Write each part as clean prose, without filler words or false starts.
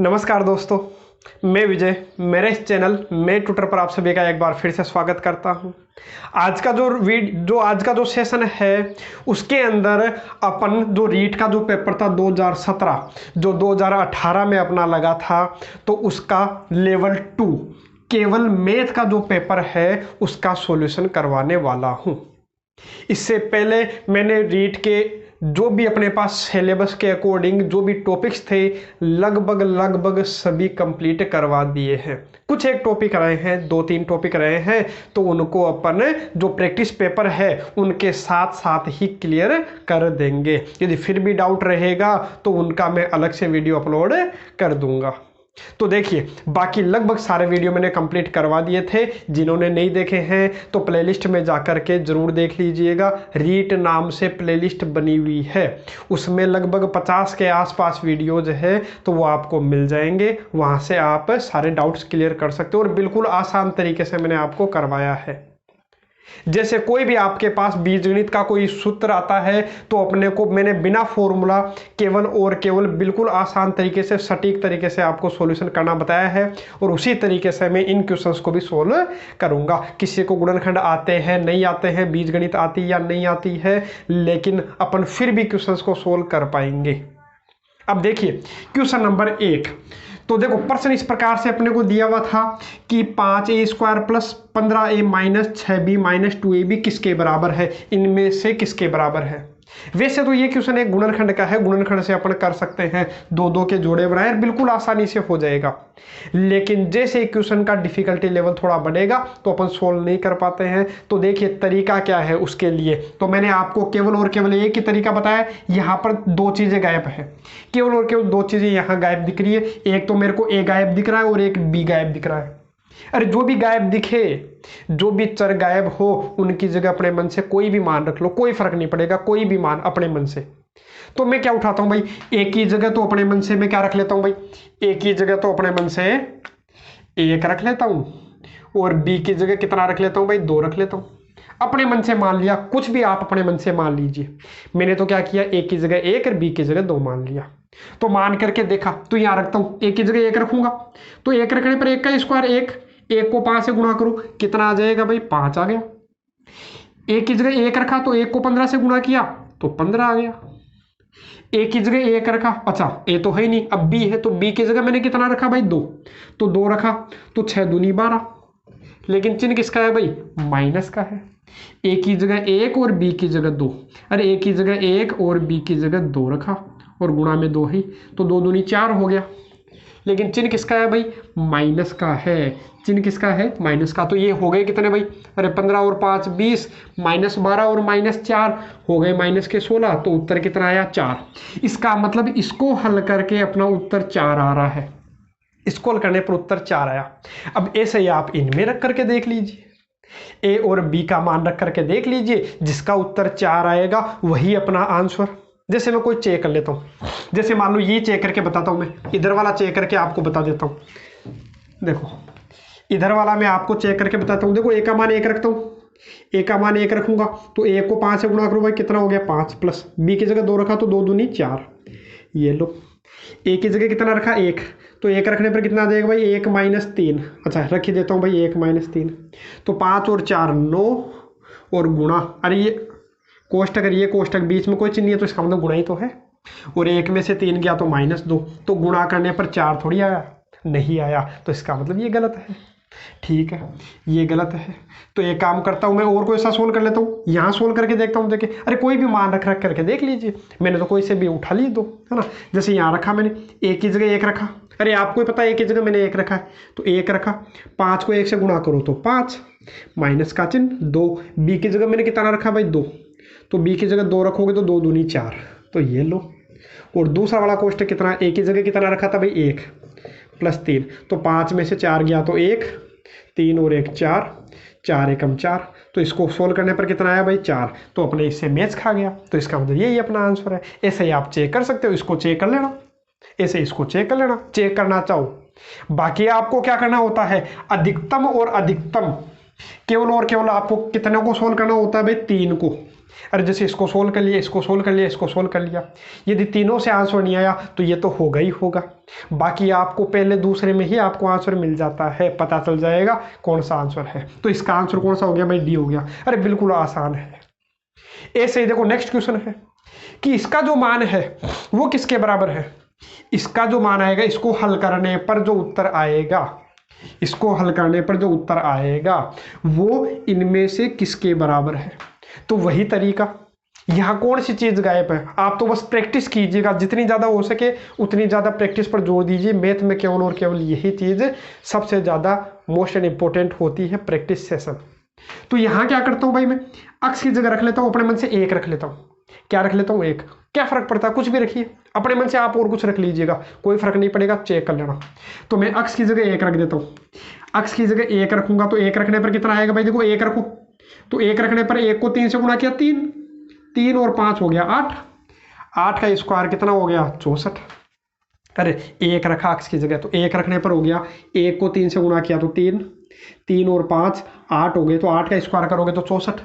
नमस्कार दोस्तों, मैं विजय। मेरे इस चैनल में ट्यूटर पर आप सभी का एक बार फिर से स्वागत करता हूं। आज का जो सेशन है उसके अंदर अपन जो रीट का जो पेपर था 2017 जो 2018 में अपना लगा था, तो उसका लेवल 2 केवल मैथ का जो पेपर है उसका सॉल्यूशन करवाने वाला हूं। इससे पहले मैंने रीट के जो भी अपने पास सिलेबस के अकॉर्डिंग जो भी टॉपिक्स थे लगभग सभी कंप्लीट करवा दिए हैं। कुछ एक टॉपिक रहे हैं, 2-3 टॉपिक रहे हैं, तो उनको अपन जो प्रैक्टिस पेपर है उनके साथ साथ ही क्लियर कर देंगे। यदि फिर भी डाउट रहेगा तो उनका मैं अलग से वीडियो अपलोड कर दूंगा। तो देखिए, बाकी लगभग सारे वीडियो मैंने कंप्लीट करवा दिए थे। जिन्होंने नहीं देखे हैं तो प्लेलिस्ट में जाकर के जरूर देख लीजिएगा। रीट नाम से प्लेलिस्ट बनी हुई है, उसमें लगभग 50 के आसपास वीडियोज है, तो वो आपको मिल जाएंगे। वहां से आप सारे डाउट्स क्लियर कर सकते हो और बिल्कुल आसान तरीके से मैंने आपको करवाया है। जैसे कोई भी आपके पास बीजगणित का कोई सूत्र आता है तो अपने को मैंने बिना फॉर्मूला केवल और केवल बिल्कुल आसान तरीके से सटीक तरीके से आपको सॉल्यूशन करना बताया है, और उसी तरीके से मैं इन क्वेश्चंस को भी सोल्व करूंगा। किसी को गुणनखंड आते हैं नहीं आते हैं, बीजगणित आती या नहीं आती है, लेकिन अपन फिर भी क्वेश्चंस को सोल्व कर पाएंगे। अब देखिए क्वेश्चन नंबर 1। तो देखो, प्रश्न इस प्रकार से अपने को दिया हुआ था कि 5a² plus 15a minus 6b minus 2ab किसके बराबर है, इनमें से किसके बराबर है। वैसे तो ये क्वेश्चन एक गुणनखंड का है, गुणनखंड से अपन कर सकते हैं, 2-2 के जोड़े बनाए, बिल्कुल आसानी से हो जाएगा। लेकिन जैसे क्वेश्चन का डिफिकल्टी लेवल थोड़ा बढ़ेगा तो अपन सोल्व नहीं कर पाते हैं। तो देखिए तरीका क्या है उसके लिए। तो मैंने आपको केवल और केवल एक ही तरीका बताया। यहाँ पर 2 चीजें गायब है, केवल और केवल 2 चीजें यहाँ गायब दिख रही है। एक तो मेरे को ए गायब दिख रहा है और एक बी गायब दिख रहा है। अरे जो भी गायब दिखे, जो भी चर गायब हो, उनकी जगह अपने मन से कोई भी मान रख लो, कोई फर्क नहीं पड़ेगा, कोई भी मान अपने मन से। तो मैं क्या उठाता हूं भाई, ए की जगह तो अपने मन से मैं क्या रख लेता हूं भाई, ए की जगह तो अपने मन से 1 रख लेता हूं, और बी की जगह कितना रख लेता हूं भाई, 2 रख लेता हूं। अपने मन से मान लिया, कुछ भी आप अपने मन से मान लीजिए। मैंने तो क्या किया, ए की जगह 1 और बी की जगह 2 मान लिया। तो मान करके देखा, तो यहां रखता हूं, ए की जगह 1 रखूंगा, तो 1 रखने पर 1 का स्क्वायर 1 को 5 से गुणा करो, कितना आ जाएगा भाई, 5 आ गया। एक की जगह 1 रखा तो 1 को 15 से गुणा किया तो 15 आ गया। ए की जगह 1 रखा, अच्छा ए तो है ही नहीं, अब बी है, तो बी की जगह मैंने कितना रखा भाई, 2, तो 2 रखा तो 6 दूनी 12। लेकिन चिन्ह किसका है भाई, माइनस का है। ए की जगह 1 और बी की जगह 2, अरे ए की जगह 1 और बी की जगह 2 रखा और गुणा में 2 ही, तो 2 दूनी 4 हो गया। लेकिन चिन्ह किसका है भाई, माइनस का है। चिन्ह किसका है, माइनस का। तो ये हो गए कितने भाई, अरे 15 और 5 20, माइनस 12 और माइनस 4 हो गए माइनस के 16, तो उत्तर कितना आया, 4। इसका मतलब इसको हल करके अपना उत्तर 4 आ रहा है, इसको हल करने पर उत्तर 4 आया। अब ऐसे ही आप इनमें रख करके देख लीजिए, ए और बी का मान रख करके देख लीजिए, जिसका उत्तर 4 आएगा वही अपना आंसर। जैसे मैं कोई चेक कर लेता हूं, जैसे मान लो ये चेक करके बताता हूं, मैं इधर वाला चेक करके आपको बता देता हूं। देखो इधर वाला मैं आपको चेक करके बताता हूं। देखो ए का मान 1 रखता हूं, ए का मान 1 रखूंगा तो 1 को 5 से गुणा करो भाई, कितना हो गया 5, प्लस बी की जगह 2 रखा तो 2 दूनी 4। ये लो, ए की जगह कितना रखा 1, तो 1 रखने पर कितना आ जाएगा भाई, 1 माइनस 3। अच्छा रख ही देता हूँ भाई, 1 माइनस 3, तो 5 और 4 9 और गुणा, अरे ये कोष्टक, अगर ये कोष्टक बीच में कोई चिन्ह नहीं है तो इसका मतलब गुणा ही तो है, और 1 में से 3 गया तो -2, तो गुणा करने पर 4 थोड़ी आया, नहीं आया, तो इसका मतलब ये गलत है। ठीक है, ये गलत है। तो एक काम करता हूं मैं, और कोई सा सोल्व कर लेता हूँ, यहाँ सोल्व करके देखता हूँ। देखिए अरे कोई भी मान रख करके देख लीजिए, मैंने तो कोई से भी उठा ली दो, है ना। जैसे यहाँ रखा मैंने, एक की जगह 1 रखा, अरे आपको ही पता है एक की जगह मैंने 1 रखा है, तो 1 रखा, 5 को 1 से गुणा करो तो 5, माइनस का चिन्ह 2। बी की जगह मैंने कितना रखा भाई, 2, तो बी की जगह 2 रखोगे तो 2 दूनी 4, तो ये लो। और दूसरा वाला कोष्टक कितना, ए की जगह कितना रखा था भाई 1 प्लस 3, तो 5 में से 4 गया तो 1, 3 और 1 4, 4 एकम 4, तो इसको सोल्व करने पर कितना आया भाई 4, तो अपने इससे मैच खा गया। तो इसका मतलब यही अपना आंसर है। ऐसे ही आप चेक कर सकते हो, इसको चेक कर लेना, ऐसे इसको चेक कर लेना, चेक करना चाहो। बाकी आपको क्या करना होता है, अधिकतम और अधिकतम केवल और केवल आपको कितने को सोल्व करना होता है भाई, 3 को। अरे जैसे इसको सोल्व कर लिया, इसको सोल्व कर लिया, इसको सोल्व कर लिया, यदि तीनों से आंसर नहीं आया तो ये तो होगा ही होगा। बाकी आपको पहले दूसरे में ही आपको आंसर मिल जाता है, पता चल जाएगा कौन सा आंसर है। तो इसका आंसर कौन सा हो गया भाई? डी हो गया। अरे बिल्कुल आसान है। ऐसे ही देखो नेक्स्ट क्वेश्चन है कि इसका जो मान है वो किसके बराबर है। इसका जो मान आएगा, इसको हल करने पर जो उत्तर आएगा, इसको हल करने पर जो उत्तर आएगा वो इनमें से किसके बराबर है। तो वही तरीका, यहाँ कौन सी चीज़ गायब है? आप तो बस प्रैक्टिस कीजिएगा, जितनी ज़्यादा हो सके उतनी ज़्यादा प्रैक्टिस पर जोर दीजिए। मैथ में केवल और केवल यही चीज़ सबसे ज़्यादा मोस्ट एंड इम्पोर्टेंट होती है, प्रैक्टिस सेशन। तो यहाँ क्या करता हूँ भाई, मैं अक्स की जगह रख लेता हूँ अपने मन से 1 रख लेता हूँ। क्या रख लेता हूँ? 1। क्या फर्क पड़ता है? कुछ भी रखिए अपने मन से, आप और कुछ रख लीजिएगा, कोई फर्क नहीं पड़ेगा, चेक कर लेना। तो मैं अक्स की जगह 1 रख देता हूँ। अक्स की जगह 1 रखूंगा तो 1 रखने पर कितना आएगा भाई? देखो 1 रखो तो 1 रखने पर 1 को 3 से गुणा किया, 3, 3 और 5 हो गया 8। 8 का स्क्वायर कितना हो गया? 64। अरे 1 रखा अक्स की जगह तो 1 रखने पर हो गया, 1 को 3 से गुणा किया तो 3, 3 और 5 8 हो गए, तो 8 का स्क्वायर करोगे तो 64।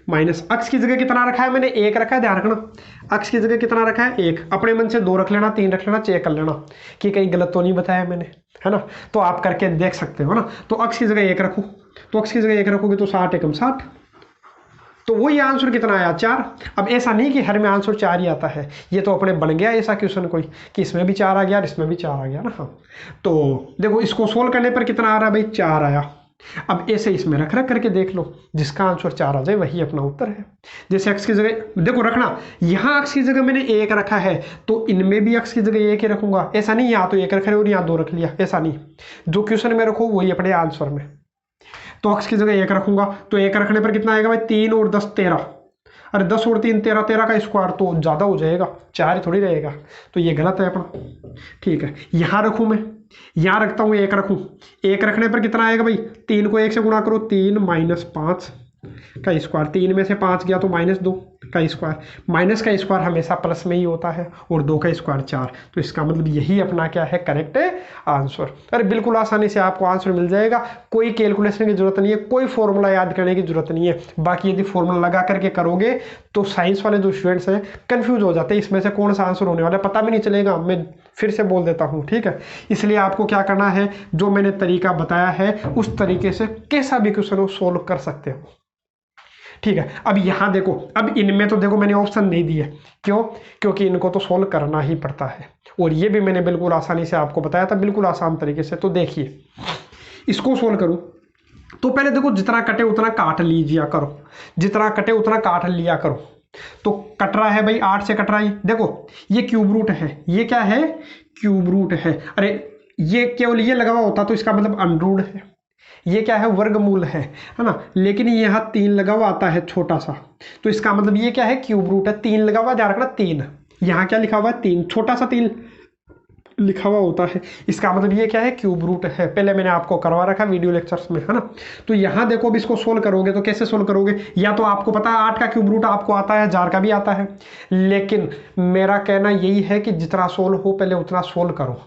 माइनस अक्स की जगह कितना रखा है मैंने? 1 रखा है, ध्यान रखना। अक्स की जगह कितना रखा है? 1। अपने मन से 2 रख लेना, 3 रख लेना, चेक कर लेना कि कहीं गलत तो नहीं बताया मैंने, है ना। तो आप करके देख सकते हो ना। तो अक्स की जगह 1 रखो, तो अक्स की जगह 1 रखोगे तो 60 एकम 60। तो वही आंसर कितना आया? 4। अब ऐसा नहीं कि हर में आंसर 4 ही आता है, ये तो अपने बन गया ऐसा क्वेश्चन कोई कि इसमें भी 4 आ गया और इसमें भी 4 आ गया ना। हाँ, तो देखो इसको सोल्व करने पर कितना आ रहा है भाई? 4 आया। अब ऐसे इसमें रख रख करके देख लो, जिसका आंसर 4 आ जाए वही अपना उत्तर है। जैसे एक्स की जगह देखो रखना, यहाँ एक्स की जगह मैंने 1 रखा है तो इनमें भी एक्स की जगह 1 ही रखूंगा। ऐसा नहीं यहाँ तो 1 रख रहे और यहाँ 2 रख लिया, ऐसा नहीं। जो क्वेश्चन में रखो वही अपने आंसर में। तो एक्स की जगह 1 रखूंगा तो 1 रखने पर कितना आएगा भाई? 3 और 10 13। अरे 10 और 3 13, 13 का स्क्वायर तो ज़्यादा हो जाएगा, 4 ही थोड़ी रहेगा, तो ये गलत है अपना। ठीक है, यहाँ रखूँ मैं, यहाँ रखता हूँ 1 रखूँ। 1 रखने पर कितना आएगा भाई? 3 को 1 से गुणा करो, 3 माइनस 5 का स्क्वायर, 3 में से 5 गया तो -2 का स्क्वायर। माइनस का स्क्वायर हमेशा प्लस में ही होता है और 2 का स्क्वायर 4। तो इसका मतलब यही अपना क्या है? Correct answer. अरे बिल्कुल आसानी से आपको आंसर मिल जाएगा, कोई कैलकुलेशन की जरूरत नहीं है, कोई फॉर्मूला याद करने की जरूरत नहीं है। बाकी यदि फॉर्मूला लगा करके करोगे तो साइंस वाले जो स्टूडेंट्स हैं कंफ्यूज हो जाते हैं, इसमें से कौन सा आंसर होने वाला है पता भी नहीं चलेगा। मैं फिर से बोल देता हूँ, ठीक है। इसलिए आपको क्या करना है, जो मैंने तरीका बताया है उस तरीके से कैसा भी क्वेश्चन हो सोल्व कर सकते हो, ठीक है। अब यहाँ देखो, अब इनमें तो देखो मैंने ऑप्शन नहीं दिए, क्यों? क्योंकि इनको तो सोल्व करना ही पड़ता है, और ये भी मैंने बिल्कुल आसानी से आपको बताया था, बिल्कुल आसान तरीके से। तो देखिए इसको सोल्व करूँ तो पहले देखो जितना कटे उतना काट लीजिए करो, जितना कटे उतना काट लिया करो। तो कट रहा है भाई 8 से कट रहा है, देखो ये क्यूब रूट है, ये क्या है? क्यूब रूट है। अरे ये केवल ये लगा हुआ होता तो इसका मतलब अंडरूट है, ये क्या है? वर्गमूल है ना। लेकिन यहाँ 3 लगा हुआ आता है छोटा सा, तो इसका मतलब ये क्या है? क्यूब रूट है। 3 लगा हुआ, ध्यान रखना 3, यहाँ क्या लिखा हुआ है? 3, छोटा सा 3 लिखा हुआ होता है, इसका मतलब ये क्या है? क्यूब रूट है। पहले मैंने आपको करवा रखा वीडियो लेक्चर्स में, है ना। तो यहाँ देखो अब इसको सोल्व करोगे तो कैसे सोल्व करोगे? या तो आपको पता है 8 का क्यूब रूट आपको आता है, 1000 का भी आता है, लेकिन मेरा कहना यही है कि जितना सोल्व हो पहले उतना सोल्व करो।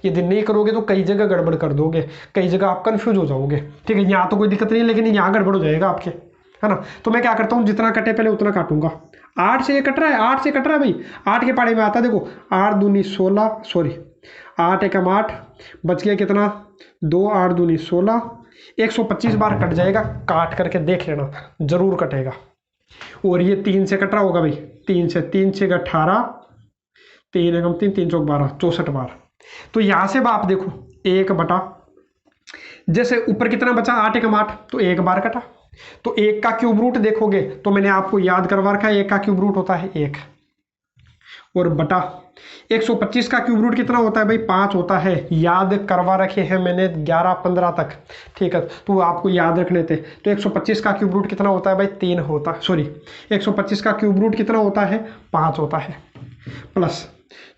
यदि नहीं करोगे तो कई जगह गड़बड़ कर दोगे, कई जगह आप कंफ्यूज हो जाओगे, ठीक है। यहाँ तो कोई दिक्कत नहीं है, लेकिन यहाँ गड़बड़ हो जाएगा आपके, है ना। तो मैं क्या करता हूँ, जितना कटे पहले उतना काटूंगा। 8 से ये कट रहा है, 8 से कट रहा है भाई, 8 के पाड़े में आता है, देखो 8 दूनी 16, सॉरी 8 एकम 8, बच गया कितना? 2, 8 दूनी 16, 125 बार कट जाएगा, काट करके देख लेना, जरूर कटेगा। और ये 3 से कट रहा होगा भाई, 3 से 18, 3 एकम 3, 3 चौक 12, 64 बार। तो यहाँ से आप देखो 1 बटा, जैसे ऊपर कितना बचा? 8 एकम 8, तो 1 बार कटा। तो 1 का क्यूब रूट देखोगे तो मैंने आपको याद करवा रखा है, 1 का क्यूब रूट होता है 1, और बटा 125 का क्यूब रूट कितना होता है भाई? 5 होता है, याद करवा रखे हैं मैंने 11 15 तक, ठीक है। तो आपको याद रखने थे। तो 125 का क्यूब रूट कितना होता है भाई? 3 होता है, सॉरी 125 का क्यूब रूट कितना होता है? 5 होता है, प्लस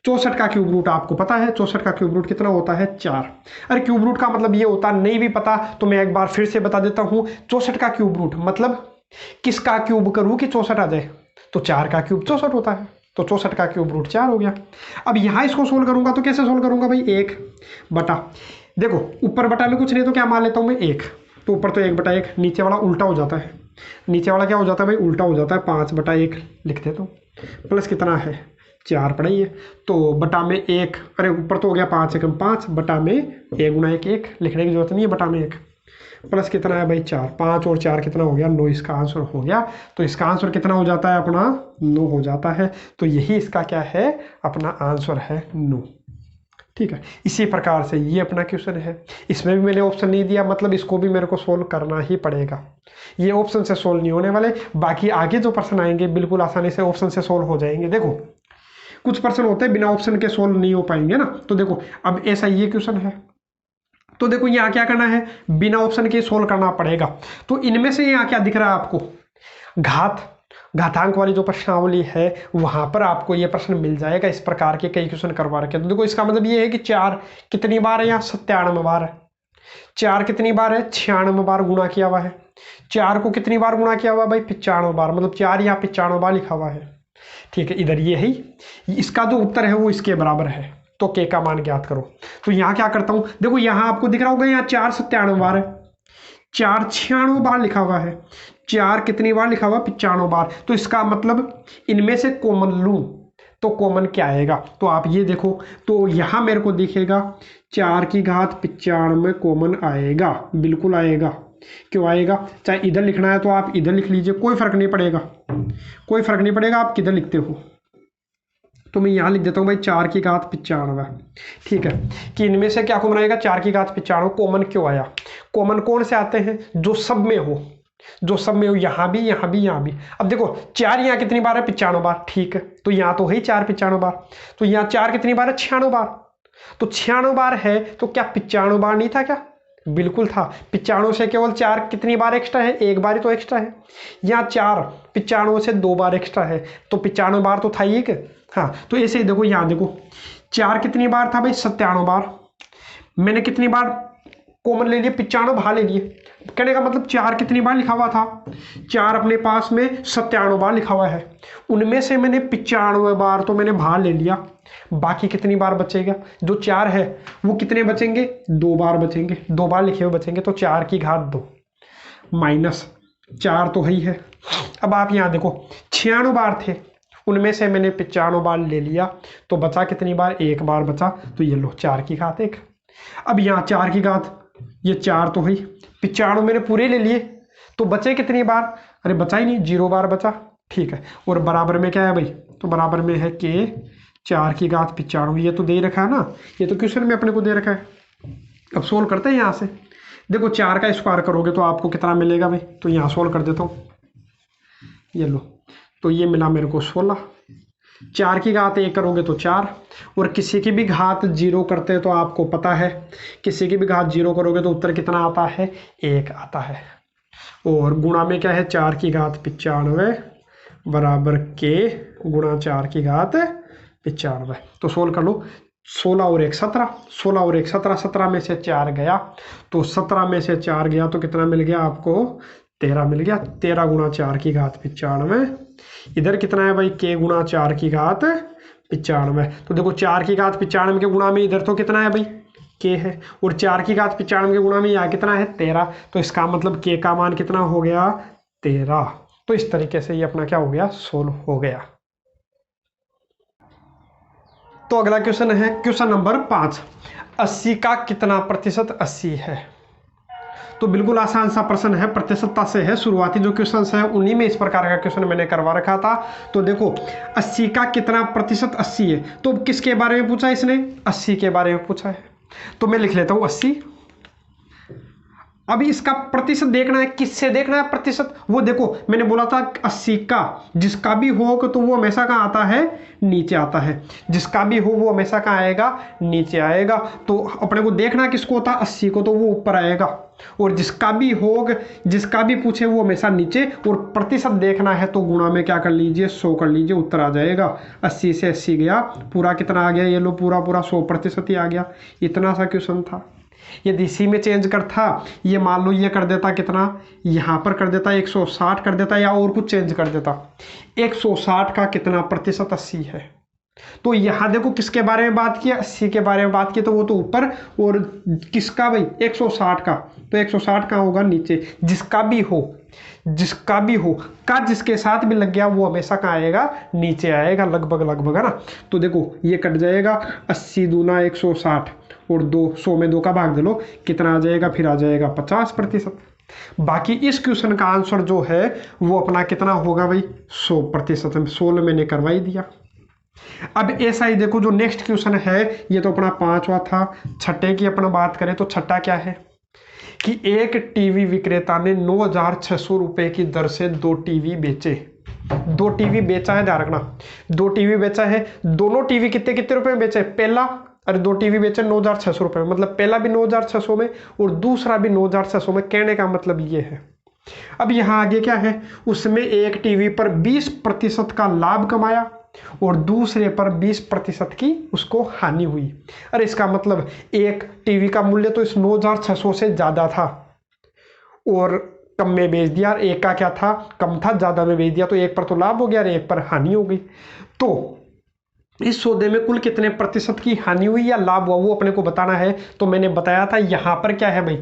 64 का क्यूब रूट आपको पता है, 64 का क्यूब रूट कितना होता है? 4। अरे क्यूब रूट का मतलब ये होता, नहीं भी पता तो मैं एक बार फिर से बता देता हूँ। 64 का क्यूब रूट मतलब किसका क्यूब करूँ कि 64 आ जाए? तो 4 का क्यूब 64 होता है, तो 64 का क्यूब रूट 4 हो गया। अब यहाँ इसको सोल्व करूंगा तो कैसे सोल्व करूंगा भाई? 1 बटा, देखो ऊपर बटा में कुछ नहीं तो क्या मान लेता हूँ मैं? 1, तो ऊपर तो 1 बटा 1, नीचे वाला उल्टा हो जाता है, नीचे वाला क्या हो जाता है भाई, उल्टा हो जाता है, 5/1 लिखते तो, प्लस कितना है 4 पढ़ाइए, तो बटा में 1, अरे ऊपर तो हो गया 5 एकम 5, बटा में 1 गुना 1 1, लिखने की जरूरत नहीं है, बटा में 1, प्लस कितना है भाई 4, 5 और 4 कितना हो गया 9, इसका आंसर हो गया। तो इसका आंसर कितना हो जाता है अपना 9 हो जाता है। तो यही इसका क्या है, अपना आंसर है 9। ठीक है, इसी प्रकार से ये अपना क्वेश्चन है। इसमें भी मैंने ऑप्शन नहीं दिया, मतलब इसको भी मेरे को सोल्व करना ही पड़ेगा, ये ऑप्शन से सोल्व नहीं होने वाले। बाकी आगे जो प्रश्न आएंगे बिल्कुल आसानी से ऑप्शन से सोल्व हो जाएंगे। देखो कुछ प्रश्न होते हैं बिना ऑप्शन के सोल्व नहीं हो पाएंगे ना, तो देखो अब ऐसा ये क्वेश्चन है, तो देखो यहाँ क्या करना है, बिना ऑप्शन के सोल्व करना पड़ेगा। तो इनमें से यहाँ क्या दिख रहा है आपको, घातांक वाली जो प्रश्नावली है वहां पर आपको ये प्रश्न मिल जाएगा। इस प्रकार के कई क्वेश्चन करवा रखे। तो देखो इसका मतलब ये है कि 4 कितनी बार है, यहाँ 97 बार है। 4 कितनी बार है, 96 बार गुणा किया हुआ है। 4 को कितनी बार गुणा किया हुआ भाई, 95 बार, मतलब 4 यहाँ 95 बार लिखा हुआ है। ठीक है, इधर ये है, इसका जो उत्तर है वो इसके बराबर है। तो के का मान ज्ञात करो। तो यहाँ क्या करता हूं, देखो यहाँ आपको दिख रहा होगा, यहाँ 4 97 बार है, 4 96 बार लिखा हुआ है, 4 कितनी बार लिखा हुआ 95 बार। तो इसका मतलब इनमें से कॉमन लूं तो कॉमन क्या आएगा, तो आप ये देखो, तो यहाँ मेरे को दिखेगा 4 की घात 95 कॉमन आएगा, बिल्कुल आएगा। क्यों आएगा, चाहे इधर लिखना है तो आप इधर लिख लीजिए, कोई फर्क नहीं पड़ेगा, कोई फर्क नहीं पड़ेगा आप किधर लिखते हो। तो मैं यहाँ लिख देता हूँ भाई 4 की घात 95। ठीक है, कि इनमें से क्या कॉमन आएगा, 4 की घात 95। कॉमन क्यों आया, कॉमन कौन से आते हैं, जो सब में हो, जो सब में हो, यहाँ भी यहाँ भी यहाँ भी। अब देखो 4 यहाँ कितनी बार है 95 बार, ठीक है, तो यहाँ तो है 4 95 बार, तो यहाँ 4 कितनी बार है 96 बार, तो 96 बार है, तो क्या 95 बार नहीं था क्या, बिल्कुल था। 95 से केवल 4 कितनी बार एक्स्ट्रा है, एक बार ही तो एक्स्ट्रा है। यहाँ 4 95 से 2 बार एक्स्ट्रा है, तो 95 बार तो था ही एक। हाँ, तो ऐसे ही देखो, यहाँ देखो 4 कितनी बार था भाई 97 बार, मैंने कितनी बार कॉमन ले लिए 95 बाहर ले लिए, कहने का मतलब 4 कितनी बार लिखा हुआ था, 4 अपने पास में 97 बार लिखा हुआ है, उनमें से मैंने 95 बार तो मैंने बाहर ले लिया। बाकी कितनी बार बचेगा, जो 4 है वो कितने बचेंगे, 2 बार बचेंगे, 2 बार लिखे हुए बचेंगे, तो 4 की घात 2 माइनस 4 तो ही है। अब आप यहाँ देखो 96 बार थे, उनमें से मैंने 95 बार ले लिया, तो बचा कितनी बार, 1 बार बचा, तो ये लो 4 की घात 1। अब यहाँ 4 की घात, ये 4 तो है, 95 मैंने पूरे ले लिए, तो बचे कितनी बार, अरे बचा ही नहीं, 0 बार बचा। ठीक है, और बराबर में क्या है भाई, तो बराबर में है के 4 की घात 95, ये तो दे रखा है ना, ये तो क्वेश्चन में अपने को दे रखा है। अब सोल्व करते हैं यहाँ से, देखो 4 का स्क्वायर करोगे तो आपको कितना मिलेगा भाई, तो यहाँ सोल्व कर देता हूँ, ये लो, तो ये मिला मेरे को 16। 4 की घात 1 करोगे तो 4, और किसी की भी घात 0 करते हैं तो आपको पता है, किसी की भी घात 0 करोगे तो उत्तर कितना आता है, 1 आता है। और गुणा में क्या है, 4 की घात 95 बराबर के गुणा 4 की घात 95। तो सोल्व कर लो, 16 और 1 17, 16 और 1 17, 17 में से 4 गया, तो 17 में से 4 गया तो कितना मिल गया आपको, 13 मिल गया। 13 गुणा 4 की घात 95, इधर कितना है भाई, के गुणा 4 की घात 95। तो देखो 4 की घात 95 के गुणा में इधर तो कितना है भाई, के है, और 4 की घात 95 के गुणा में यहाँ कितना है 13, तो इसका मतलब के का मान कितना हो गया 13। तो इस तरीके से ये अपना क्या हो गया, सोल्व हो गया। तो अगला क्वेश्चन है क्वेश्चन नंबर 5, 80 का कितना प्रतिशत 80 है। तो बिल्कुल आसान सा प्रश्न है, प्रतिशतता से है, शुरुआती जो क्वेश्चन है उन्हीं में इस प्रकार का क्वेश्चन मैंने करवा रखा था। तो देखो 80 का कितना प्रतिशत 80 है, तो किसके बारे में पूछा इसने, 80 के बारे में पूछा है, तो मैं लिख लेता हूँ 80। अभी इसका प्रतिशत देखना है, किससे देखना है प्रतिशत, वो देखो मैंने बोला था 80 का, जिसका भी हो तो वो हमेशा कहाँ आता है, नीचे आता है, जिसका भी हो वो हमेशा कहाँ आएगा, नीचे आएगा। तो अपने को देखना किसको होता है, 80 को, तो वो ऊपर आएगा, और जिसका भी हो, जिसका भी पूछे वो हमेशा नीचे। और प्रतिशत देखना है तो गुणा में क्या कर लीजिए, 100 कर लीजिए, उत्तर आ जाएगा। 80 से 80 गया, पूरा कितना आ गया, ये लो पूरा 100% ही आ गया। इतना सा क्वेश्चन था। यदि इसी में चेंज करता, ये मान लो ये कर देता कितना, यहाँ पर कर देता 160 कर देता, या और कुछ चेंज कर देता, 160 का कितना प्रतिशत 80 है, तो यहाँ देखो किसके बारे में बात किया, 80 के बारे में बात की, तो वो तो ऊपर, और किसका भाई 160 का, तो 160 का होगा नीचे। जिसका भी हो का जिसके साथ भी लग गया वो हमेशा कहाँ आएगा, नीचे आएगा, लगभग है ना। तो देखो ये कट जाएगा, 80 दूना 160 और 200 में 2 का भाग दे लो, कितना आ जाएगा, फिर आ जाएगा 50%। बाकी इस क्वेश्चन का आंसर जो है वो अपना कितना होगा भाई, 100%। 16 मैंने करवाई दिया। अब ऐसा ही देखो जो नेक्स्ट क्वेश्चन है, ये तो अपना 5वां था। छठे की अपना बात करें तो छठा क्या है कि एक टीवी विक्रेता ने 9,600 रुपए की दर से 2 टीवी बेचे। 2 टीवी बेचा है, ध्यान रखना, 2 टीवी बेचा है। दोनों टीवी कितने कितने रुपए में बेचे, पहला, अरे 2 टीवी बेचे 9,600 रुपए में, मतलब पहला भी 9,600 में और दूसरा भी 9,600 में। कहने का मतलब ये है। अब यहाँ आगे क्या है, उसमें एक टीवी पर 20% का लाभ कमाया और दूसरे पर 20% की उसको हानि हुई। अरे इसका मतलब एक टीवी का मूल्य तो इस 9,600 से ज्यादा था और कम में बेच दिया, और एक का क्या था, कम था, ज्यादा में बेच दिया, तो एक पर तो लाभ हो गया और एक पर हानि हो गई। तो इस सौदे में कुल कितने प्रतिशत की हानि हुई या लाभ हुआ वो अपने को बताना है। तो मैंने बताया था यहाँ पर क्या है भाई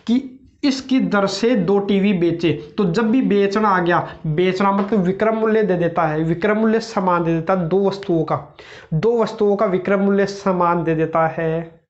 कि इसकी दर से 2 टीवी बेचे, तो जब भी बेचना आ गया, बेचना मतलब विक्रय मूल्य दे देता है, विक्रय मूल्य समान दे देता है, 2 वस्तुओं का विक्रय मूल्य समान दे देता है,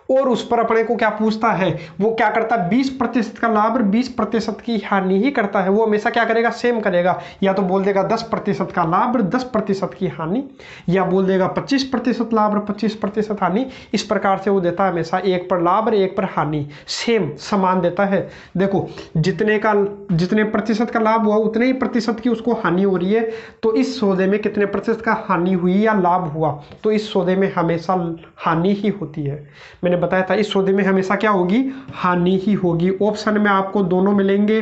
और उस पर अपने को क्या पूछता है, वो क्या करता है, 20% का लाभ और 20% की हानि ही करता है। वो हमेशा क्या करेगा, सेम करेगा, या तो बोल देगा 10% का लाभ और 10% की हानि, या बोल देगा 25% लाभ और 25% हानि। इस प्रकार से वो देता है हमेशा, एक पर लाभ और एक पर हानि, सेम समान देता है। देखो जितने प्रतिशत का लाभ हुआ उतने ही प्रतिशत की उसको हानि हो रही है। तो इस सौदे में कितने प्रतिशत का हानि हुई या लाभ हुआ, तो इस सौदे में हमेशा हानि ही होती है। मैंने बताया था इस सौदे में हमेशा क्या होगी, हानि ही होगी। ऑप्शन में आपको दोनों मिलेंगे,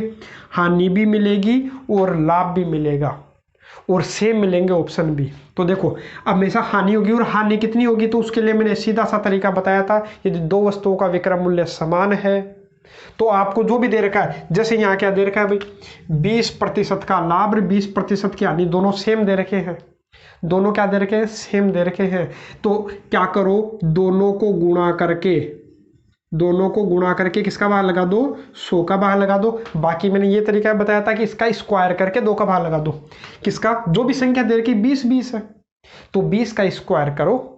हानि भी मिलेगी और लाभ भी मिलेगा, और सेम मिलेंगे ऑप्शन भी। तो देखो हमेशा हानि होगी, और हानि कितनी होगी, तो उसके लिए मैंने सीधा सा तरीका बताया था, यदि 2 वस्तुओं का विक्रय मूल्य समान है तो आपको जो भी दे रखा है, जैसे यहाँ क्या दे रखा है भाई, 20% का लाभ और 20% की हानि, दोनों सेम दे रखे हैं, दोनों क्या दे रखे हैं, सेम दे रखे हैं। तो क्या करो, दोनों को गुणा करके किसका भाग लगा दो, 100 का भाग लगा दो। बाकी मैंने ये तरीका बताया था कि इसका स्क्वायर करके 2 का भाग लगा दो। किसका, जो भी संख्या दे रखी 20 है तो 20 का स्क्वायर करो,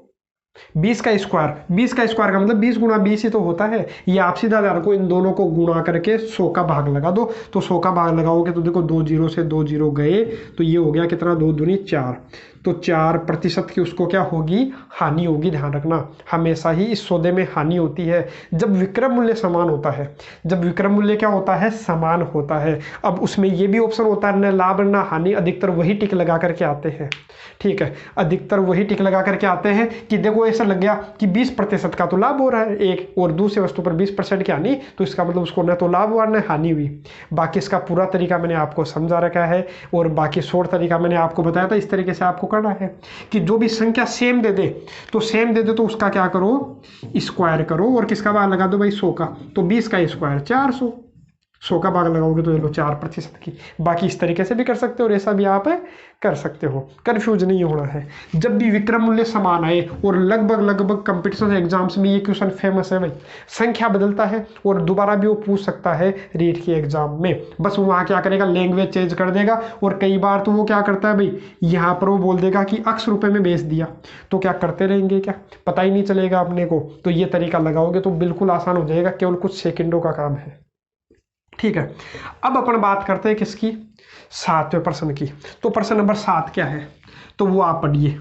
20 का स्क्वायर का मतलब 20 गुणा 20 ही तो होता है। ये आप सीधा ध्यान रखो, इन दोनों को गुणा करके 100 का भाग लगा दो। तो 100 का भाग लगाओगे तो देखो 2 0 से 2 0 गए, तो ये हो गया कितना, 2 दूनी 4, तो 4% की उसको क्या होगी, हानि होगी। ध्यान रखना हमेशा ही इस सौदे में हानि होती है जब विक्रय मूल्य समान होता है, जब विक्रय मूल्य क्या होता है, समान होता है। अब उसमें ये भी ऑप्शन होता है न लाभ न हानि, अधिकतर वही टिक लगा करके आते हैं, ठीक है, अधिकतर वही टिक लगा करके आते हैं कि देखो ऐसा लग गया कि 20% का तो लाभ हो रहा है एक, और दूसरे वस्तु पर 20% की हानि, तो इसका मतलब उसको न तो लाभ हुआ न हानि हुई। बाकी इसका पूरा तरीका मैंने आपको समझा रखा है, और बाकी शॉर्ट तरीका मैंने आपको बताया था। इस तरीके से आपको करना है कि जो भी संख्या सेम दे दे तो उसका क्या करो, स्क्वायर करो, और किसका भाग लगा दो भाई, 100 का, तो 20 का स्क्वायर 400, 100 का भाग लगाओगे तो ये लो 4% की। बाकी इस तरीके से भी कर सकते हो और ऐसा भी आप कर सकते हो, कंफ्यूज नहीं होना है। जब भी विक्रय मूल्य समान आए, और लगभग कंपटीशन एग्जाम्स में ये क्वेश्चन फेमस है भाई, संख्या बदलता है और दोबारा भी वो पूछ सकता है रीट के एग्जाम में, बस वो वहाँ क्या करेगा, लैंग्वेज चेंज कर देगा। और कई बार तो वो क्या करता है भाई, यहाँ पर वो बोल देगा कि X रुपए में बेच दिया, तो क्या करते रहेंगे, क्या पता ही नहीं चलेगा अपने को। तो ये तरीका लगाओगे तो बिल्कुल आसान हो जाएगा, केवल कुछ सेकंडों का काम है, ठीक है। अब अपन बात करते हैं किसकी, 7वें प्रश्न की। तो प्रश्न नंबर 7 क्या है, तो वो आप पढ़िए।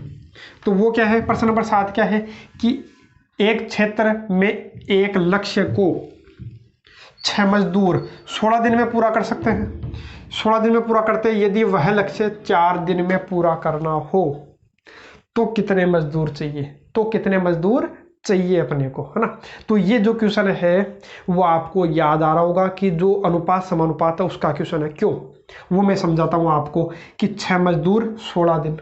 तो वो क्या है, प्रश्न नंबर 7 क्या है कि एक क्षेत्र में एक लक्ष्य को 6 मजदूर 16 दिन में पूरा कर सकते हैं। 16 दिन में पूरा करते हैं, यदि वह लक्ष्य 4 दिन में पूरा करना हो तो कितने मजदूर चाहिए अपने को, है ना। तो ये जो क्वेश्चन है वो आपको याद आ रहा होगा कि जो अनुपात समानुपात है उसका क्वेश्चन है। क्यों, वो मैं समझाता हूँ आपको कि 6 मजदूर 16 दिन,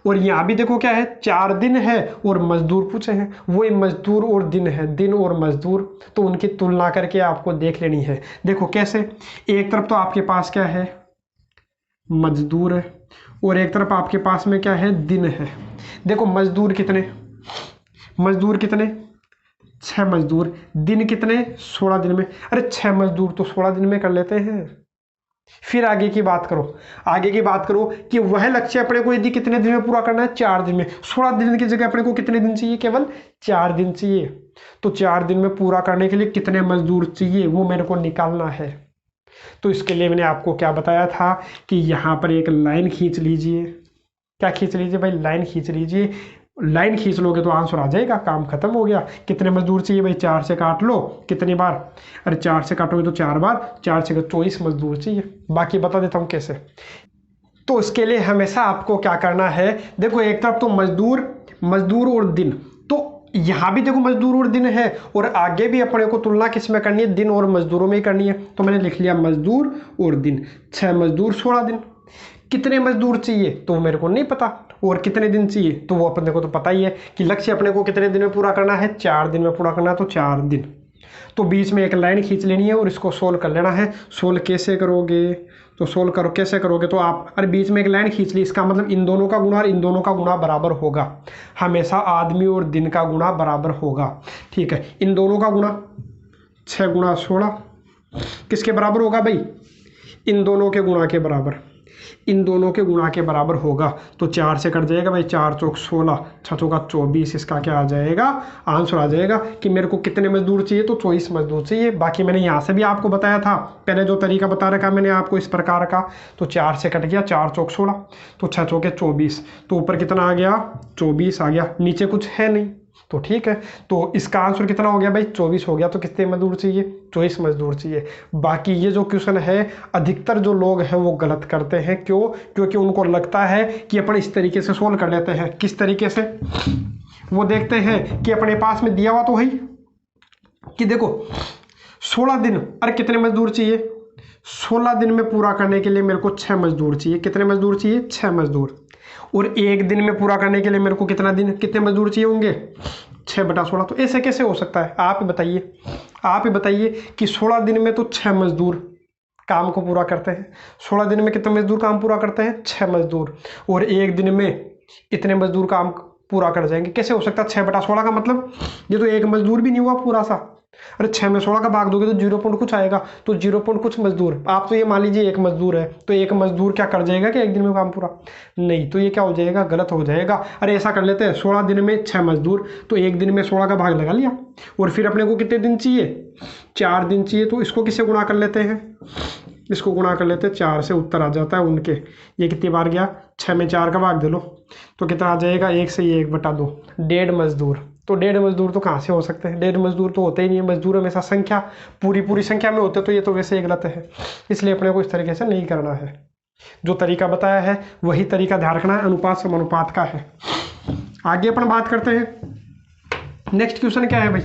और यहाँ भी देखो क्या है, 4 दिन है और मजदूर पूछे हैं, वो मजदूर और दिन है, दिन और मजदूर, तो उनकी तुलना करके आपको देख लेनी है। देखो कैसे, एक तरफ तो आपके पास क्या है, मजदूर है, और एक तरफ आपके पास में क्या है, दिन है। देखो मजदूर कितने, मजदूर कितने, 6 मजदूर, दिन कितने, 16 दिन में। अरे 6 मजदूर तो 16 दिन में कर लेते हैं। फिर आगे की बात करो, आगे की बात करो कि वह लक्ष्य अपने को यदि कितने दिन में पूरा करना है, 4 दिन में। 16 दिन की जगह अपने को कितने दिन चाहिए, केवल 4 दिन चाहिए। तो 4 दिन में पूरा करने के लिए कितने मजदूर चाहिए वो मेरे को निकालना है। तो इसके लिए मैंने आपको क्या बताया था कि यहाँ पर एक लाइन खींच लीजिए। क्या खींच लीजिए भाई, लाइन खींच लीजिए। लाइन खींच लोगे तो आंसर आ जाएगा, काम खत्म हो गया। कितने मजदूर चाहिए भाई, 4 से काट लो, कितनी बार, अरे 4 से काटोगे तो 4 बार, 4 से 24 मजदूर चाहिए। बाकी बता देता हूँ कैसे। तो इसके लिए हमेशा आपको क्या करना है, देखो एक तरफ तो मजदूर और दिन, तो यहाँ भी देखो मजदूर और दिन है, और आगे भी अपने को तुलना किस में करनी है, दिन और मजदूरों में ही करनी है। तो मैंने लिख लिया मजदूर और दिन। 6 मजदूर 16 दिन। कितने मजदूर चाहिए तो मेरे को नहीं पता, और कितने दिन चाहिए तो वो अपने को तो पता ही है कि लक्ष्य अपने को कितने दिन में पूरा करना है, 4 दिन में पूरा करना है। तो 4 दिन, तो बीच में एक लाइन खींच लेनी है और इसको सोल्व कर लेना है। सोल्व कैसे करोगे, तो सोल्व करो, कैसे करोगे तो आप, अरे बीच में एक लाइन खींच ली, इसका मतलब इन दोनों का गुणा और इन दोनों का गुणा बराबर होगा। हमेशा आदमी और दिन का गुणा बराबर होगा, ठीक है। इन दोनों का गुणा 6 गुणा 16 किसके बराबर होगा भाई, इन दोनों के गुणा के बराबर, इन दोनों के गुणा के बराबर होगा। तो 4 से कट जाएगा भाई, 4 चौक 16, 6 चौका 24, इसका क्या आ जाएगा, आंसर आ जाएगा कि मेरे को कितने मजदूर चाहिए, तो 24 मजदूर चाहिए। बाकी मैंने यहाँ से भी आपको बताया था, पहले जो तरीका बता रखा मैंने आपको इस प्रकार का। तो 4 से कट गया, 4 चौक 16, तो 6 चौके 24, तो ऊपर कितना आ गया, 24 आ गया, नीचे कुछ है नहीं, तो ठीक है। तो इसका आंसर कितना हो गया भाई, 24 हो गया। तो कितने मजदूर चाहिए, 24 मजदूर चाहिए। बाकी ये जो क्वेश्चन है अधिकतर जो लोग हैं वो गलत करते हैं, क्यों, क्योंकि उनको लगता है कि अपन इस तरीके से सोल्व कर लेते हैं। किस तरीके से, वो देखते हैं कि अपने पास में दिया हुआ तो है कि देखो 16 दिन, अरे कितने मजदूर चाहिए, 16 दिन में पूरा करने के लिए मेरे को 6 मजदूर चाहिए। कितने मजदूर चाहिए, 6 मजदूर। और 1 दिन में पूरा करने के लिए मेरे को कितना दिन, कितने मजदूर चाहिए होंगे, 6/16। तो ऐसे कैसे हो सकता है, आप ही बताइए, आप ही बताइए कि 16 दिन में तो 6 मजदूर काम को पूरा करते हैं। 16 दिन में कितने मजदूर काम पूरा करते हैं, 6 मजदूर। और 1 दिन में इतने मजदूर काम पूरा कर जाएंगे, कैसे हो सकता है। 6/16 का मतलब ये तो एक मजदूर भी नहीं हुआ पूरा सा। अरे 6 में 16 का भाग दोगे तो 0 पॉइंट कुछ आएगा, तो 0 पॉइंट कुछ मजदूर। आप तो ये मान लीजिए 1 मजदूर है, तो 1 मजदूर क्या कर जाएगा कि 1 दिन में काम पूरा, नहीं, तो ये क्या हो जाएगा, गलत हो जाएगा। अरे ऐसा कर लेते हैं, 16 दिन में 6 मजदूर, तो 1 दिन में 16 का भाग लगा लिया। और फिर अपने को कितने दिन चाहिए, 4 दिन चाहिए। तो इसको किससे गुणा कर लेते हैं, इसको गुणा कर लेते हैं 4 से, उत्तर आ जाता है उनके। ये कितनी बार गया, 6 में 4 का भाग दे लो तो कितना आ जाएगा, 1 से 1/2, 1.5 मजदूर। तो 1.5 मजदूर तो कहाँ से हो सकते हैं, 1.5 मजदूर तो होते ही नहीं है। मजदूर हमेशा संख्या पूरी संख्या में होते, तो ये तो वैसे ही गलत है। इसलिए अपने को इस तरीके से नहीं करना है। जो तरीका बताया है वही तरीका ध्यान रखना है, अनुपात समानुपात का है। आगे अपन बात करते हैं, नेक्स्ट क्वेश्चन क्या है भाई।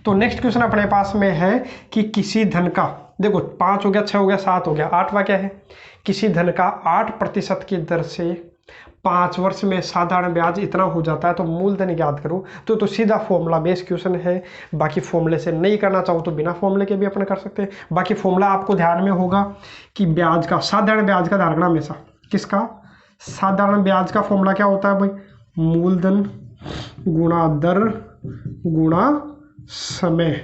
तो नेक्स्ट क्वेश्चन अपने पास में है कि किसी धन का, देखो 5 हो गया, 6 हो गया, 7 हो गया, 8वां क्या है, किसी धन का 8% की दर से 5 वर्ष में साधारण ब्याज इतना हो जाता है, तो मूलधन ज्ञात करो। तो सीधा फॉर्मूला बेस्ड क्वेश्चन है। बाकी फॉर्मूले से नहीं करना चाहो तो बिना फॉर्मूले के भी अपन कर सकते हैं। बाकी फॉर्मूला आपको ध्यान में होगा कि ब्याज का, साधारण ब्याज का ध्यान रखना हमेशा। किसका, साधारण ब्याज का फॉर्मूला क्या होता है भाई, मूलधन गुणा दर गुणा समय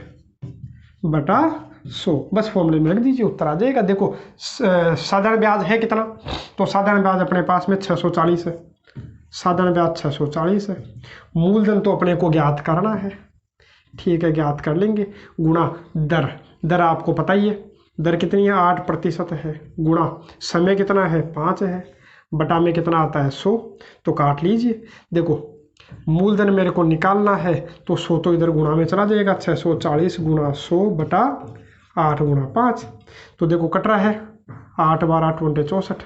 बटा 100। बस फॉर्मूले में रख दीजिए, उत्तर आ जाएगा। देखो साधारण ब्याज है कितना, तो साधारण ब्याज अपने पास में 640 है। साधारण ब्याज 640 है। मूलधन तो अपने को ज्ञात करना है, ठीक है, ज्ञात कर लेंगे। गुणा दर, दर आपको पता ही है, दर कितनी है, 8% है। गुणा समय कितना है, 5 है। बटा में कितना आता है, 100। तो काट लीजिए। देखो मूलधन मेरे को निकालना है, तो 100 तो इधर गुणा में चला जाएगा, 640 गुणा 100 बटा 8 गुणा 5। तो देखो कट रहा है, 8 12 20 64,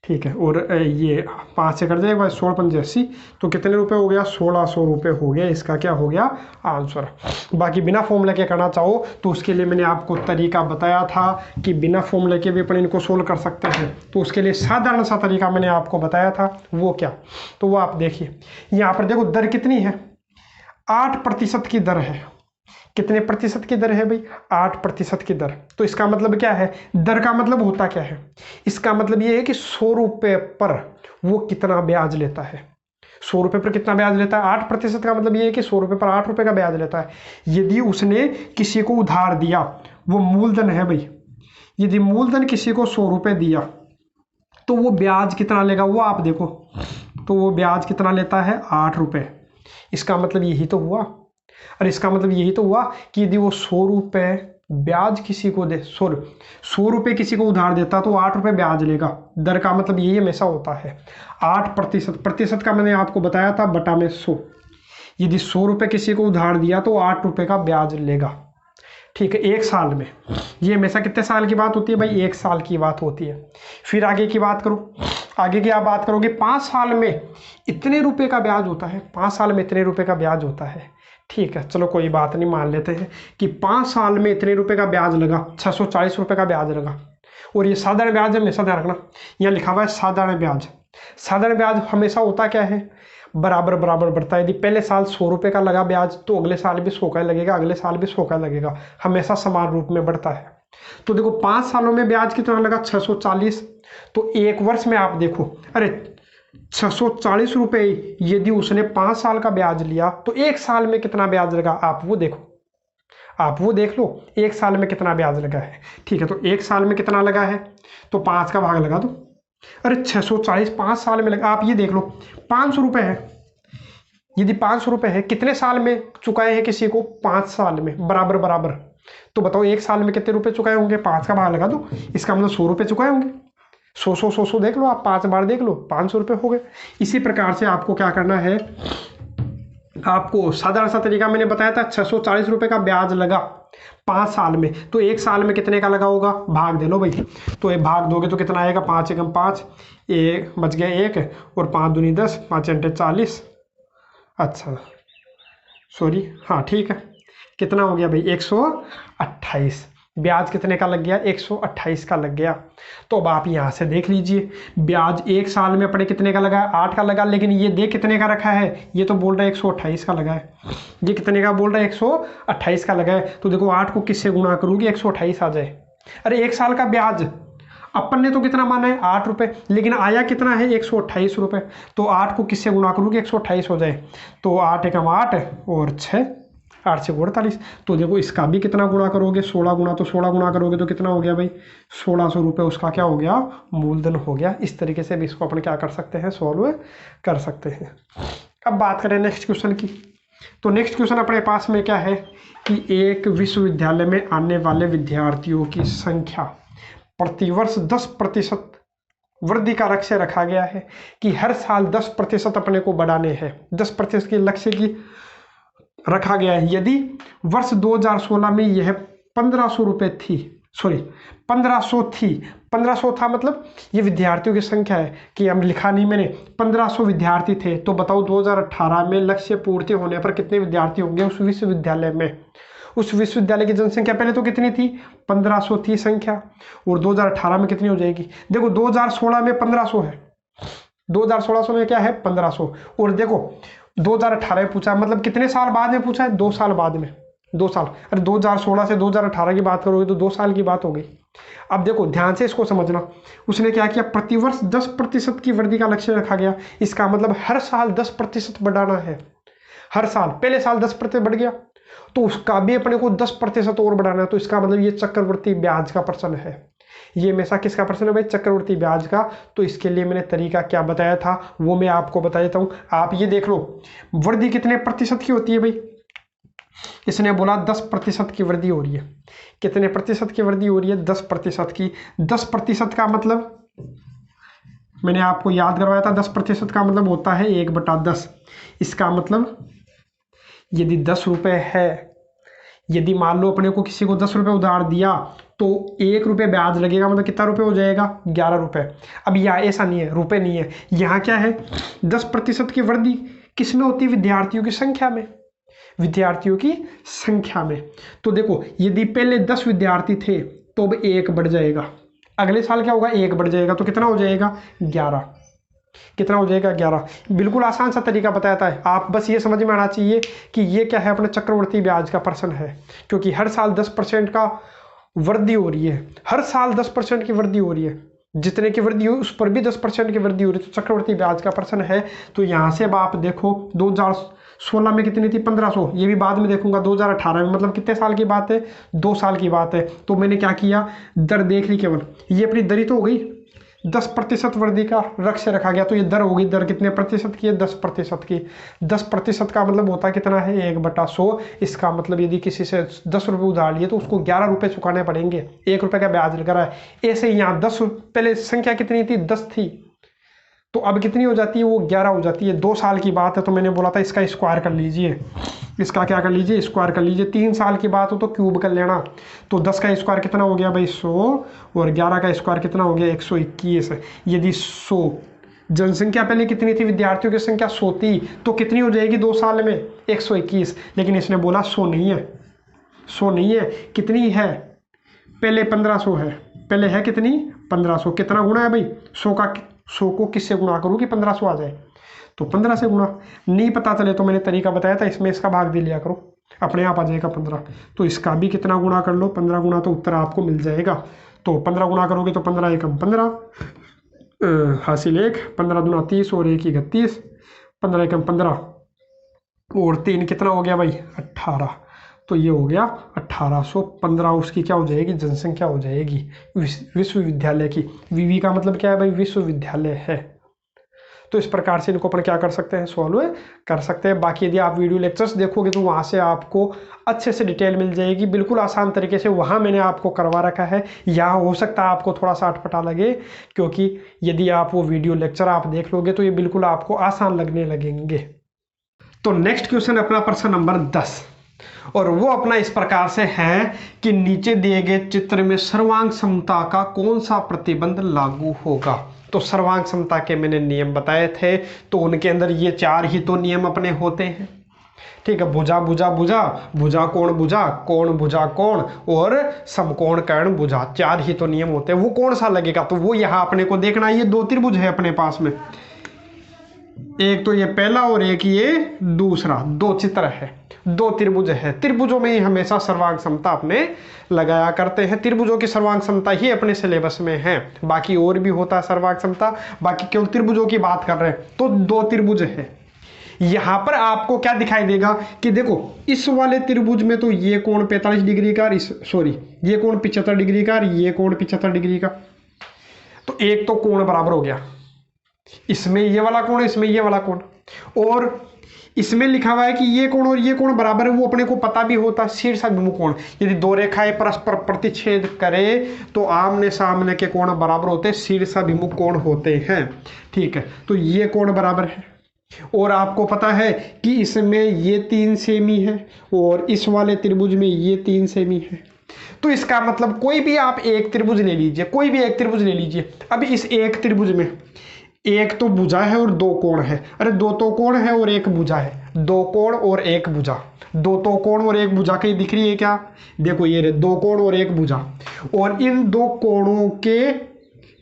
ठीक है। और ये 5 से कट जाएगा, 16 5 80, तो कितने रुपए हो गया, 1600 रुपये हो गया। इसका क्या हो गया आंसर। बाकी बिना फॉर्मूले के करना चाहो तो उसके लिए मैंने आपको तरीका बताया था कि बिना फॉर्मूले के भी अपन इनको सोल्व कर सकते हैं। तो उसके लिए साधारण सा तरीका मैंने आपको बताया था, वो क्या, तो वो आप देखिए। यहाँ पर देखो दर कितनी है, 8% की दर है। कितने प्रतिशत की दर है भाई? 8% की दर। तो इसका मतलब क्या है? दर का मतलब होता क्या है? इसका मतलब ये है कि 100 रुपये पर वो कितना ब्याज लेता है। 100 रुपये पर कितना ब्याज लेता है? 8% का मतलब ये है कि 100 रुपये पर 8 रुपये का ब्याज लेता है। यदि उसने किसी को उधार दिया, वो मूलधन है भाई, यदि मूलधन किसी को 100 रुपये दिया तो वो ब्याज कितना लेगा वो आप देखो। तो वो ब्याज कितना लेता है? 8 रुपये। इसका मतलब यही तो हुआ, और इसका मतलब यही तो हुआ कि यदि वो 100 रुपये ब्याज किसी को दे, 100 रुपये किसी को उधार देता तो 8 रुपये ब्याज लेगा। दर का मतलब यही हमेशा होता है 8%। प्रतिशत का मैंने आपको बताया था बटा में 100। यदि 100 रुपये किसी को उधार दिया तो 8 रुपये का ब्याज लेगा। ठीक है, 1 साल में। ये हमेशा कितने साल की बात होती है भाई? 1 साल की बात होती है। फिर आगे की बात करो, आगे की आप बात करोगे 5 साल में इतने रुपए का ब्याज होता है, 5 साल में इतने रुपए का ब्याज होता है। ठीक है, चलो कोई बात नहीं, मान लेते हैं कि 5 साल में इतने रुपए का ब्याज लगा, 640 रुपये का ब्याज लगा। और ये साधारण ब्याज है, हमेशा ध्यान रखना, यहाँ लिखा हुआ है साधारण ब्याज। साधारण ब्याज हमेशा होता क्या है? बराबर बराबर बढ़ता है। यदि पहले साल 100 रुपये का लगा ब्याज तो अगले साल भी 100 का लगेगा, अगले साल भी 100 का लगेगा, हमेशा समान रूप में बढ़ता है। तो देखो 5 सालों में ब्याज कितना लगा? 640। तो 1 वर्ष में आप देखो, अरे 640 रुपये यदि उसने 5 साल का ब्याज लिया तो 1 साल में कितना ब्याज लगा? आप वो देखो, आप वो देख लो 1 साल में कितना ब्याज लगा है। ठीक है, तो 1 साल में कितना लगा है? तो 5 का भाग लगा दो। अरे 640 5 साल में लगा, आप ये देख लो 500 रुपये है। यदि 500 रुपये है, कितने साल में चुकाए हैं किसी को? 5 साल में, बराबर बराबर। तो बताओ 1 साल में कितने रुपए चुकाए होंगे? 5 का भाग लगा दो, इसका मतलब 100 रुपये चुकाए होंगे। 100 देख लो आप, 5 बार देख लो, 500 रुपये हो गए। इसी प्रकार से आपको क्या करना है, आपको साधारण सा तरीका मैंने बताया था, 640 रुपये का ब्याज लगा 5 साल में, तो 1 साल में कितने का लगा होगा? भाग दे लो भाई। तो ये भाग दोगे तो कितना आएगा? 5 एकम 5, एक बच गया 1, और 5 दूनी 10, 5 अंटे 40। अच्छा सॉरी, हाँ ठीक है, कितना हो गया भाई? 128। ब्याज कितने का लग गया? 128 का लग गया। तो अब आप यहाँ से देख लीजिए, ब्याज 1 साल में अपने कितने का लगा? 8 का लगा, लेकिन ये देख कितने का रखा है? ये तो बोल रहा है 128 का लगा है। ये कितने का बोल रहा है? 128 का लगा है। तो देखो 8 को किससे गुणा करोगे 128 आ जाए। अरे 1 साल का ब्याज अपन ने तो कितना माना है? 8 रुपये, लेकिन आया कितना है? 128 रुपये। तो 8 को किससे गुणा करोगे 128 हो जाए। तो 8 एकम 8 और 6, 8 से 48। तो देखो इसका भी कितना गुणा करोगे? 16 गुणा। तो 16 गुणा करोगे तो कितना हो गया भाई? 1600 रुपये उसका क्या हो गया? मूलधन हो गया। इस तरीके से भी इसको अपन क्या कर सकते हैं? सॉल्व कर सकते हैं। अब बात करें नेक्स्ट क्वेश्चन की। तो नेक्स्ट क्वेश्चन अपने पास में क्या है कि एक विश्वविद्यालय में आने वाले विद्यार्थियों की संख्या प्रतिवर्ष 10% वृद्धि का लक्ष्य रखा गया है कि हर साल 10% अपने को बढ़ाने हैं। 10% के लक्ष्य की रखा गया है। यदि वर्ष 2016 में यह 1500 रुपये थी, सॉरी 1500 थी, 1500 था मतलब ये विद्यार्थियों की संख्या है कि हम लिखा नहीं मैंने, 1500 विद्यार्थी थे। तो बताओ 2018 में लक्ष्य पूर्ति होने पर कितने विद्यार्थी होंगे उस विश्वविद्यालय में? उस विश्वविद्यालय की जनसंख्या पहले तो कितनी थी? 1500 थी संख्या, और 2018 में कितनी हो जाएगी? देखो 2016 में 1500 है, 2016 में क्या है? 1500। और देखो 2018 में पूछा, मतलब कितने साल बाद में पूछा है? 2 साल बाद में, 2 साल। अरे 2016 से 2018 की बात करोगे तो 2 साल की बात हो गई। अब देखो ध्यान से इसको समझना, उसने क्या किया? प्रतिवर्ष 10% की वृद्धि का लक्ष्य रखा गया। इसका मतलब हर साल 10% बढ़ाना है। हर साल, पहले साल 10% बढ़ गया तो उसका भी अपने को 10% और बढ़ाना है। तो इसका मतलब ये चक्रवृद्धि ब्याज का प्रश्न है। ये हमेशा किसका प्रश्न है भाई? चक्रवृद्धि ब्याज का। तो इसके लिए मैंने तरीका क्या बताया था वो मैं आपको बता देता हूँ। आप ये देख लो, वृद्धि कितने प्रतिशत की होती है भाई? इसने बोला 10% की वृद्धि हो रही है। कितने प्रतिशत की वृद्धि हो रही है? 10% की। 10% का मतलब मैंने आपको याद करवाया था, 10% का मतलब होता है 1/10। इसका मतलब यदि 10 रुपये है, यदि मान लो अपने को किसी को 10 रुपये उधार दिया तो 1 रुपये ब्याज लगेगा, मतलब कितना रुपये हो जाएगा? 11 रुपये। अब यहाँ ऐसा नहीं है, रुपये नहीं है, यहाँ क्या है? 10% की वृद्धि किस में होती है? विद्यार्थियों की संख्या में, विद्यार्थियों की संख्या में। तो देखो यदि पहले 10 विद्यार्थी थे तो अब 1 बढ़ जाएगा, अगले साल क्या होगा? 1 बढ़ जाएगा, तो कितना हो जाएगा? 11। कितना हो जाएगा 11। बिल्कुल आसान सा तरीका बताता है, आप बस ये समझ में आना चाहिए कि ये क्या है, अपने चक्रवर्ती ब्याज का पर्सन है, क्योंकि हर साल 10% का वृद्धि हो रही है, हर साल 10% की वृद्धि हो रही है, जितने की वृद्धि हो उस पर भी 10% की वृद्धि हो रही है, तो चक्रवर्ती ब्याज का पर्सन है। तो यहाँ से अब आप देखो 2016 में कितनी थी 1500, ये भी बाद में देखूंगा 2018 में, मतलब कितने साल की बात है, 2 साल की बात है। तो मैंने क्या किया, दर देख ली केवल, ये अपनी दर ही तो हो गई, 10% वृद्धि का लक्ष्य रखा गया, तो ये दर होगी, दर कितने प्रतिशत की है, 10% की। 10% का मतलब होता है कितना है, 1/100। इसका मतलब यदि किसी से 10 रुपये उधार लिए तो उसको 11 रुपये चुकाने पड़ेंगे, 1 रुपये का ब्याज लग रहा है। ऐसे ही यहाँ 10, पहले संख्या कितनी थी, 10 थी, तो अब कितनी हो जाती है, वो 11 हो जाती है। 2 साल की बात है, तो मैंने बोला था इसका स्क्वायर कर लीजिए, इसका क्या कर लीजिए, स्क्वायर कर लीजिए। 3 साल की बात हो तो क्यूब कर लेना, तो 10 का स्क्वायर कितना हो गया भाई 100, और 11 का स्क्वायर कितना हो गया 121। यदि 100 जनसंख्या पहले कितनी थी, विद्यार्थियों की संख्या 100 थी, तो कितनी हो जाएगी 2 साल में 121। लेकिन इसने बोला 100 नहीं है, 100 नहीं है, कितनी है, पहले 1500 है, पहले है कितनी 1500, कितना गुणा है भाई 100 को किससे गुणा करूँ कि 1500 आ जाए, तो 15 से गुणा। नहीं पता चले तो मैंने तरीका बताया था, इसमें इसका भाग दे लिया करो, अपने आप आ जाएगा 15। तो इसका भी कितना गुणा कर लो, 15 गुणा, तो उत्तर आपको मिल जाएगा। तो 15 गुणा करोगे तो 15 एकम 15 हासिल 1, 15 दूना 30 और 1 31, 15 एकम 15 और 3 कितना हो गया भाई 18। तो ये हो गया 1815, उसकी क्या हो जाएगी, जनसंख्या हो जाएगी विश्वविद्यालय की। विवि का मतलब क्या है भाई, विश्वविद्यालय है। तो इस प्रकार से इनको अपन क्या कर सकते हैं, सॉल्व कर सकते हैं। बाकी यदि आप वीडियो लेक्चर्स देखोगे तो वहाँ से आपको अच्छे से डिटेल मिल जाएगी, बिल्कुल आसान तरीके से वहाँ मैंने आपको करवा रखा है। यहाँ हो सकता है आपको थोड़ा सा अटपटा लगे, क्योंकि यदि आप वो वीडियो लेक्चर आप देख लोगे तो ये बिल्कुल आपको आसान लगने लगेंगे। तो नेक्स्ट क्वेश्चन अपना प्रश्न नंबर 10, और वो अपना इस प्रकार से है कि नीचे दिए गए चित्र में सर्वांग समता का कौन सा प्रतिबंध लागू होगा। तो सर्वांग समता के मैंने नियम बताए थे, तो उनके अंदर ये 4 ही तो नियम अपने होते हैं, ठीक है। भुजा भुजा भुजा, भुजा कोण भुजा, कोण भुजा कोण, और समकोण कर्ण भुजा, 4 ही तो नियम होते हैं। वो कौन सा लगेगा, तो वो यहाँ अपने को देखना है। ये 2 त्रिभुज है अपने पास में, एक तो ये पहला और एक ये दूसरा, 2 चित्र है, 2 त्रिभुज है। त्रिभुजों में ही हमेशा सर्वांग समता अपने लगाया करते हैं, त्रिभुजों की सर्वांग समता ही अपने सिलेबस में है। बाकी और भी होता है सर्वांग समता, बाकी केवल त्रिभुजों की बात कर रहे हैं। तो 2 त्रिभुज है। यहां पर आपको क्या दिखाई देगा कि देखो इस वाले त्रिभुज में तो ये कोण 45 डिग्री का, ये कोण 75 डिग्री का, ये कोण 75 डिग्री का, तो एक तो कोण बराबर हो गया। इसमें ये वाला कोण, इसमें ये वाला कोण, और इसमें लिखा हुआ है कि ये कोण और ये कोण बराबर है, वो अपने को पता भी होता है। शीर्षाभिमुख कोण, यदि 2 रेखाएं परस्पर प्रतिच्छेद करे तो आमने सामने के कोण बराबर होते हैं, शीर्षाभिमुख कोण होते हैं, ठीक है। तो ये कोण बराबर है, और आपको पता है कि इसमें ये 3 सेमी है, और इस वाले त्रिभुज में ये 3 सेमी है। तो इसका मतलब कोई भी आप एक त्रिभुज ले लीजिए, कोई भी एक त्रिभुज ले लीजिए। अब इस एक त्रिभुज में एक तो भुजा है और 2 कोण है, अरे 2 तो कोण है और 1 भुजा है, 2 कोण और 1 भुजा, 2 तो कोण और 1 भुजा, कहीं दिख रही है क्या, देखो ये 2 कोण और 1 भुजा, और इन 2 कोणों के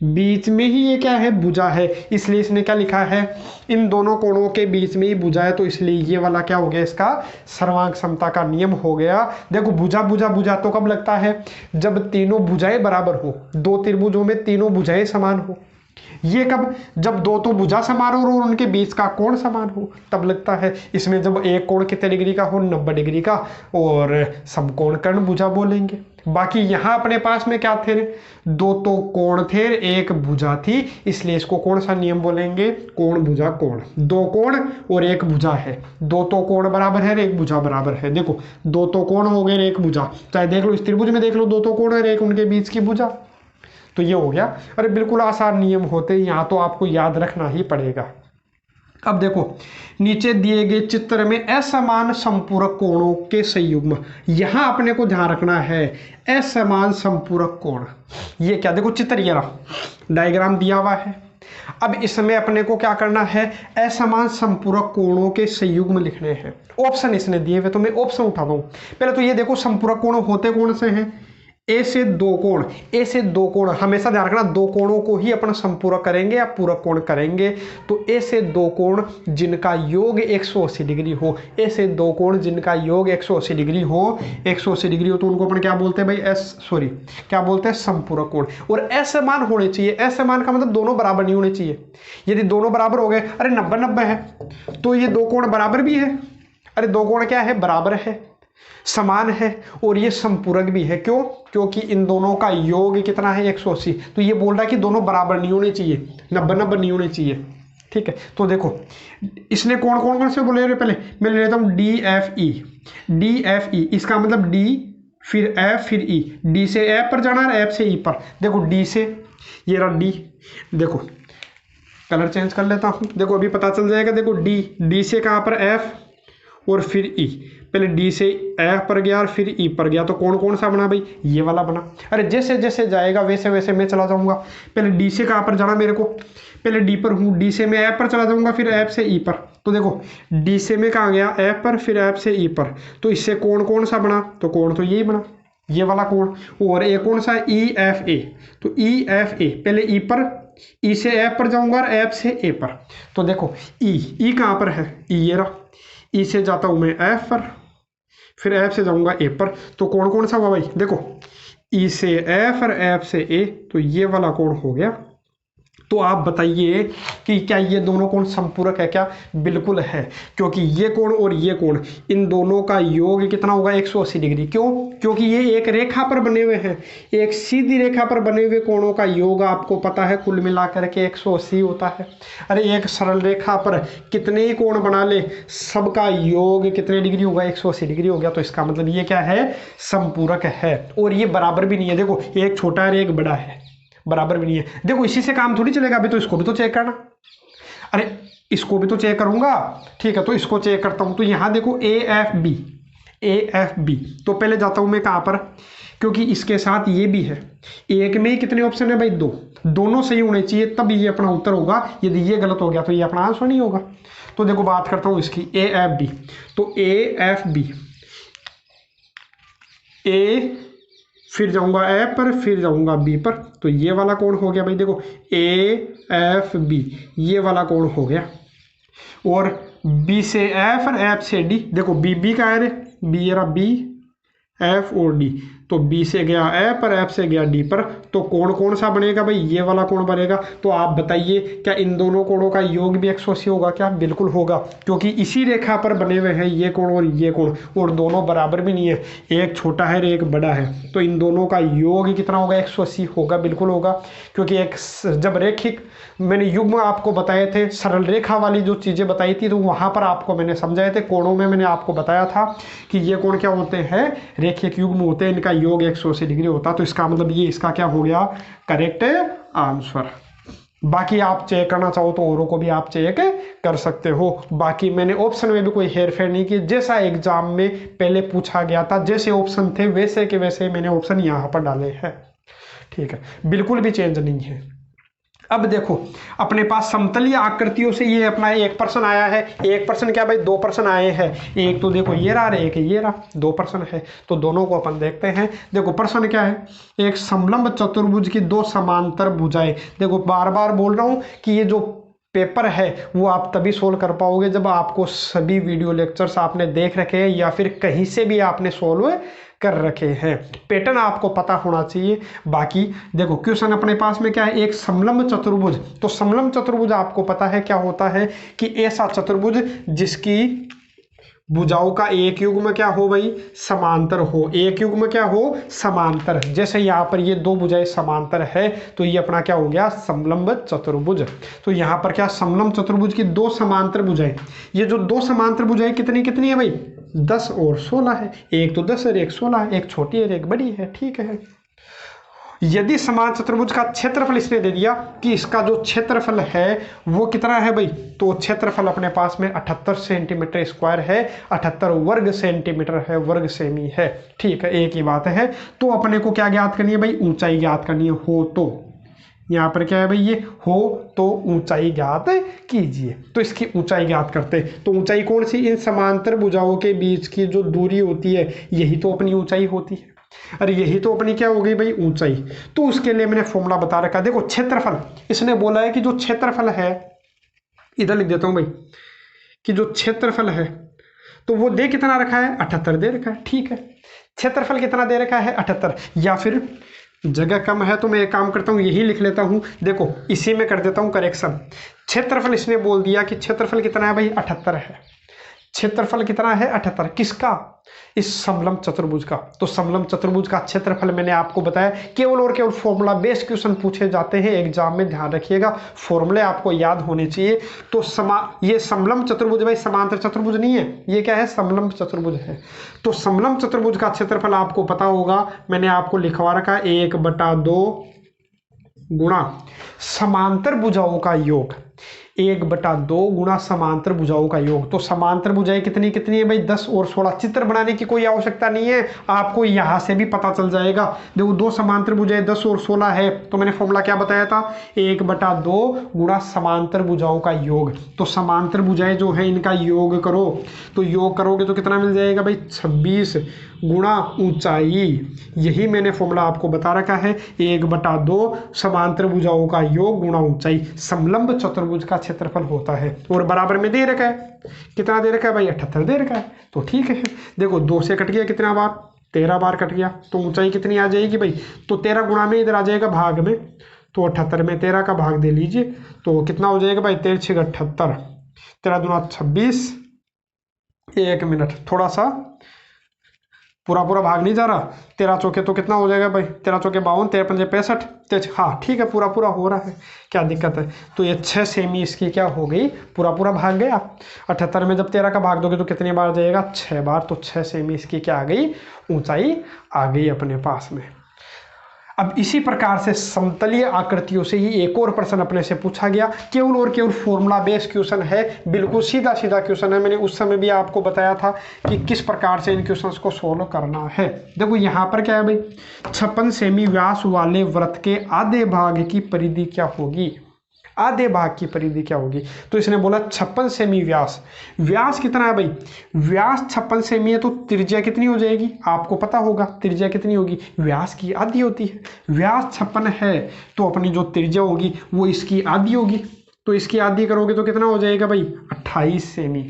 बीच में ही ये क्या है, भुजा है, इसलिए इसने क्या लिखा है, इन दोनों कोणों के बीच में ही भुजा है, तो इसलिए ये वाला क्या हो गया, इसका सर्वांग समता का नियम हो गया। देखो भुजा भुजा भुजा तो कब लगता है, जब तीनों भुजाएं बराबर हो, 2 त्रिभुजों में तीनों भुजाएं समान हो। ये कब, जब 2 तो भुजा समान हो और उनके बीच का कोण समान हो, तब लगता है। इसमें जब एक कोण कितने डिग्री का हो, 90 डिग्री का, और समकोण कर्ण भुजा बोलेंगे। बाकी यहाँ अपने पास में क्या थे, 2 तो कोण थे, 1 भुजा थी, इसलिए इसको कौन सा नियम बोलेंगे, कोण भुजा कोण। 2 कोण और 1 भुजा है, 2 तो कोण बराबर है, 1 भुजा बराबर है। देखो 2 तो कोण हो गए, 1 भुजा, चाहे देख लो इस त्रिभुज में देख लो 2 तो कोण और 1 उनके बीच की भुजा, तो ये हो गया। अरे बिल्कुल आसान नियम होते हैं, यहाँ तो आपको याद रखना ही पड़ेगा। अब देखो नीचे दिए गए चित्र में असमान संपूरक कोणों के संयुग्म, यहां अपने को ध्यान रखना है, असमान संपूरक कोण। ये क्या, देखो चित्र ये रहा, डायग्राम दिया हुआ है। अब इसमें अपने को क्या करना है, असमान संपूरक कोणों के संयुग्म लिखने हैं। ऑप्शन इसने दिए हुए, तो मैं ऑप्शन उठाता हूं। पहले तो ये देखो संपूरक कोण होते कौन से हैं, ए से दो कोण, ए से दो कोण, हमेशा ध्यान रखना दो कोणों को ही अपन संपूरक करेंगे या पूरक कोण करेंगे। तो ए से दो कोण जिनका योग 180 डिग्री हो, ए से दो कोण जिनका योग 180 डिग्री हो, 180 डिग्री हो तो उनको अपन क्या बोलते हैं भाई, क्या बोलते हैं, संपूरक कोण। और असमान होने चाहिए, असमान का मतलब दोनों बराबर नहीं होने चाहिए। यदि दोनों बराबर हो गए, अरे 90-90 है तो ये दो कोण बराबर भी है, अरे दो कोण क्या है, बराबर है, समान है और ये संपूरक भी है। क्यों? क्योंकि इन दोनों का योग कितना है, 180। तो ये बोल रहा है कि दोनों बराबर नहीं होने चाहिए, 90-90 नहीं होने चाहिए। ठीक है, तो देखो इसने कौन से बोले रहे, पहले मैं ले लेता हूँ DFE, इसका मतलब D फिर F फिर E, D से F पर जाना है, F से E पर। देखो D से, ये रहा D, देखो कलर चेंज कर लेता हूँ, देखो अभी पता चल जाएगा। देखो D से कहाँ पर F और फिर E, पहले D से F पर गया और फिर E पर गया, तो कौन सा बना भाई, ये वाला बना। अरे जैसे जैसे जाएगा वैसे वैसे मैं चला जाऊंगा। पहले D से कहाँ पर जाना मेरे को, पहले D पर हूँ, D से मैं F पर चला जाऊंगा, फिर F से E पर। तो देखो D से मैं कहाँ गया, F पर, फिर F से E पर, तो इससे कौन सा बना, तो कौन तो यही बना, ये वाला कोण। और एक कौन सा, EFA, तो EFA पहले E पर, E से F पर जाऊंगा और F से A पर। तो देखो E कहाँ पर है, E ये रहा, E से जाता हूँ मैं F पर, फिर F से जाऊंगा A पर। तो कौन सा हुआ भाई, देखो E से F और F से A, तो ये वाला कोण हो गया। तो आप बताइए कि क्या ये दोनों कोण संपूरक है क्या? बिल्कुल है, क्योंकि ये कोण और ये कोण, इन दोनों का योग कितना होगा, 180 डिग्री। क्यों? क्योंकि ये एक रेखा पर बने हुए हैं, एक सीधी रेखा पर बने हुए कोणों का योग आपको पता है कुल मिलाकर के 180 होता है। अरे एक सरल रेखा पर कितने ही कोण बना ले, सबका योग कितने डिग्री होगा, 180 डिग्री हो गया। तो इसका मतलब ये क्या है, संपूरक है। और ये बराबर भी नहीं है, देखो एक छोटा है एक बड़ा है, बराबर भी नहीं है। देखो इसी से काम थोड़ी चलेगा, अभी तो इसको भी तो चेक करना, अरे इसको भी तो चेक करूंगा। ठीक है, तो इसको चेक करता हूं। तो यहां देखो AFB, तो पहले जाता हूं मैं कहां पर, क्योंकि इसके साथ ये भी है। एक में ही कितने ऑप्शन है भाई, दो, दोनों सही होने चाहिए तभी ये अपना उत्तर होगा। यदि ये गलत हो गया तो ये अपना आंसर नहीं होगा। तो देखो बात करता हूं इसकी, AFB, तो AFB, A फिर जाऊंगा F पर, फिर जाऊंगा B पर, तो ये वाला कोण हो गया भाई। देखो AFB, ये वाला कोण हो गया। और B से F और F से D, देखो B का है रे, B ये रहा, B F और D, तो B से गया F पर, F से गया D पर, तो कौन सा बनेगा भाई, ये वाला कोण बनेगा। तो आप बताइए क्या इन दोनों कोणों का योग भी 180 होगा क्या? बिल्कुल होगा, क्योंकि इसी रेखा पर बने हुए हैं ये कोण और ये कोण, और दोनों बराबर भी नहीं है, एक छोटा है और एक बड़ा है। तो इन दोनों का योग कितना होगा, 180 होगा, बिल्कुल होगा। क्योंकि एक जब रेखिक मैंने युग्म आपको बताए थे, सरल रेखा वाली जो चीज़ें बताई थी, तो वहाँ पर आपको मैंने समझाए थे। कोणों में मैंने आपको बताया था कि ये कोण क्या होते हैं, रेखिक युग्म होते हैं, इनका योग 180 डिग्री होता। तो इसका मतलब ये इसका क्या हो गया, करेक्ट आंसर। बाकी आप चेक करना चाहो तो औरों को भी आप चेक कर सकते हो। बाकी मैंने ऑप्शन में भी कोई हेर फेर नहीं की, जैसा एग्जाम में पहले पूछा गया था, जैसे ऑप्शन थे वैसे के वैसे मैंने ऑप्शन यहाँ पर डाले हैं। ठीक है, बिल्कुल भी चेंज नहीं है। अब देखो अपने पास समतलीय आकृतियों से ये अपना एक प्रश्न आया है। एक प्रश्न क्या भाई, दो प्रश्न आए हैं। एक तो देखो ये रहा, एक ये रहा, दो प्रश्न है। तो दोनों को अपन देखते हैं। देखो प्रश्न क्या है, एक समलंब चतुर्भुज की दो समांतर भुजाएं। देखो बार बार बोल रहा हूं कि ये जो पेपर है वो आप तभी सोल्व कर पाओगे जब आपको सभी वीडियो लेक्चर्स आपने देख रखे हैं या फिर कहीं से भी आपने सोल्व कर रखे हैं। पैटर्न आपको पता होना चाहिए। बाकी देखो क्वेश्चन अपने पास में क्या है, एक समलंब चतुर्भुज। तो समलंब चतुर्भुज आपको पता है क्या होता है कि ऐसा चतुर्भुज जिसकी भुजाओं का एक युग्म क्या हो भाई, समांतर हो। एक युग्म क्या हो, समांतर। जैसे यहाँ पर ये दो भुजाएं समांतर है तो ये अपना क्या हो गया, समलंब चतुर्भुज। तो यहाँ पर क्या, समलंब चतुर्भुज की दो समांतर भुजाएं। ये जो दो समांतर भुजाएं कितनी कितनी है भाई, 10 और 16 है। एक तो 10 और एक 16 है, एक छोटी है एक बड़ी है। ठीक है, यदि समान चतुर्भुज का क्षेत्रफल इसने दे दिया कि इसका जो क्षेत्रफल है वो कितना है भाई, तो क्षेत्रफल अपने पास में 78 सेंटीमीटर स्क्वायर है, 78 वर्ग सेंटीमीटर है, वर्ग सेमी है। ठीक है, एक ही बात है। तो अपने को क्या ज्ञात करनी है भाई, ऊंचाई ज्ञात करनी है। हो तो यहाँ पर क्या है भाई, ये हो तो ऊंचाई ज्ञात कीजिए। तो इसकी ऊंचाई ज्ञात करते हैं। तो ऊंचाई कौन सी, इन समांतर भुजाओं के बीच की जो दूरी होती है यही तो अपनी ऊंचाई होती है। अरे यही तो अपनी क्या हो गई भाई, ऊंचाई। तो उसके लिए मैंने फॉर्मूला बता रखा, देखो क्षेत्रफल, इसने बोला है कि जो क्षेत्रफल है, इधर लिख देता हूं भाई, कि जो क्षेत्रफल है तो वो दे कितना रखा है, 78 दे रखा है। ठीक है, क्षेत्रफल कितना दे रखा है, 78। या फिर जगह कम है तो मैं एक काम करता हूँ, यही लिख लेता हूँ, देखो इसी में कर देता हूँ करेक्शन। क्षेत्रफल इसने बोल दिया कि क्षेत्रफल कितना है भाई, 78 है। क्षेत्रफल कितना है, 78। किसका, इस समलंब चतुर्भुज का। तो समलंब चतुर्भुज का क्षेत्रफल मैंने आपको बताया, केवल और केवल फॉर्मूला बेस्ड क्वेश्चन पूछे जाते हैं एग्जाम में, ध्यान रखिएगा, फॉर्मूले आपको याद होने चाहिए। तो ये समलंब चतुर्भुज भाई समांतर चतुर्भुज नहीं है, ये क्या है, समलंब चतुर्भुज है। तो समलंब चतुर्भुज का क्षेत्रफल आपको पता होगा, मैंने आपको लिखवा रखा 1/2 गुणा समांतर भुजाओं का योग, 1/2 गुणा समांतर भुजाओं का योग। तो समांतर भुजाएं कितनी कितनी है भाई, 10 और 16। चित्र बनाने की कोई आवश्यकता नहीं है, आपको यहां से भी पता चल जाएगा। देखो दो समांतर भुजाएं 10 और 16 है, तो मैंने फॉर्मूला क्या बताया था, 1/2 गुणा समांतर भुजाओं का योग। तो समांतर भुजाएं जो है इनका योग करो, तो योग करोगे तो कितना मिल जाएगा भाई, 26 गुणा ऊंचाई। यही मैंने फॉर्मूला आपको बता रखा है, 1/2 समांतर भुजाओं का योग गुणा ऊंचाई समलंब चतुर्भुज का क्षेत्रफल होता है। और बराबर में दे रखा है, कितना दे रखा है भाई, 78 दे रखा है। तो ठीक है, देखो 2 से कट गया कितना बार, 13 बार कट गया। तो ऊंचाई कितनी आ जाएगी भाई, तो 13 गुणा में इधर आ जाएगा भाग में, तो 78 में 13 का भाग दे लीजिए, तो कितना हो जाएगा भाई, 13 6 78, 13 दूना 26। 1 मिनट, थोड़ा सा पूरा भाग नहीं जा रहा, 13 चौके तो कितना हो जाएगा भाई, 13 चौके 52, 13 पंजे 65, हाँ ठीक है, पूरा हो रहा है, क्या दिक्कत है। तो ये 6 सेमी इसकी क्या हो गई, पूरा भाग गया। 78 में जब 13 का भाग दोगे तो कितनी बार जाएगा, 6 बार। तो 6 सेमी इसकी क्या आ गई, ऊंचाई आ गई अपने पास में। अब इसी प्रकार से समतलीय आकृतियों से ही एक और प्रश्न अपने से पूछा गया, केवल और केवल फॉर्मूला बेस्ड क्वेश्चन है, बिल्कुल सीधा क्वेश्चन है। मैंने उस समय भी आपको बताया था कि किस प्रकार से इन क्वेश्चंस को सोल्व करना है। देखो यहाँ पर क्या है भाई, 56 सेमी व्यास वाले वृत्त के आधे भाग की परिधि क्या होगी, आधे भाग की परिधि क्या होगी। तो इसने बोला 56 सेमी व्यास, व्यास कितना है भाई, व्यास 56 सेमी है, तो त्रिज्या कितनी हो जाएगी, आपको पता होगा त्रिज्या कितनी होगी, व्यास की आधी होती है। व्यास 56 है तो अपनी जो त्रिज्या होगी वो इसकी आधी होगी, तो इसकी आधी करोगे तो कितना हो जाएगा भाई, 28 सेमी।